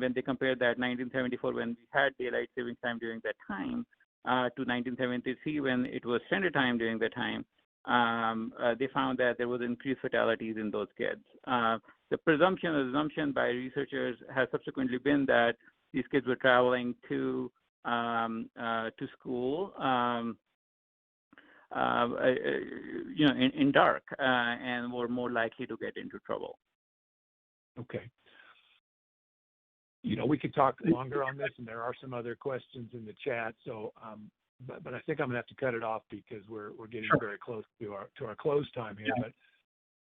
when they compared that 1974 when we had daylight savings time during that time to 1973 when it was standard time during that time. They found that there was increased fatalities in those kids. The assumption by researchers has subsequently been that these kids were traveling to school, in dark, and were more likely to get into trouble. Okay. We could talk longer on this, and there are some other questions in the chat. So, but I think I'm gonna have to cut it off because we're getting very close to our close time here. Yeah. But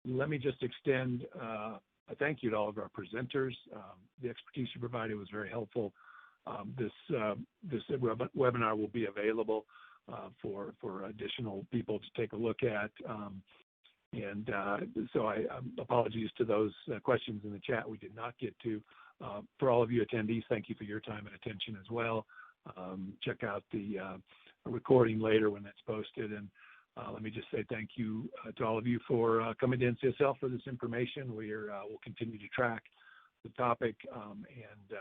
let me just extend a thank you to all of our presenters. The expertise you provided was very helpful. This webinar will be available for additional people to take a look at. So apologies to those questions in the chat we did not get to. For all of you attendees, thank you for your time and attention as well. Check out the recording later when that's posted. And let me just say thank you to all of you for coming to NCSL for this information. We'll continue to track the topic and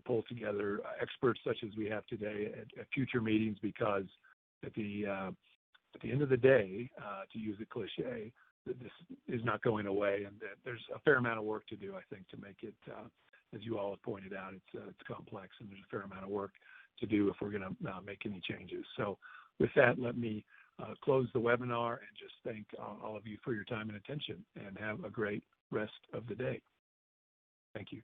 pull together experts such as we have today at future meetings, because at the end of the day, to use a cliche, this is not going away, and there's a fair amount of work to do, I think, to make it, as you all have pointed out, it's complex, and there's a fair amount of work to do if we're going to make any changes. So with that, let me close the webinar and just thank all of you for your time and attention, and have a great rest of the day. Thank you.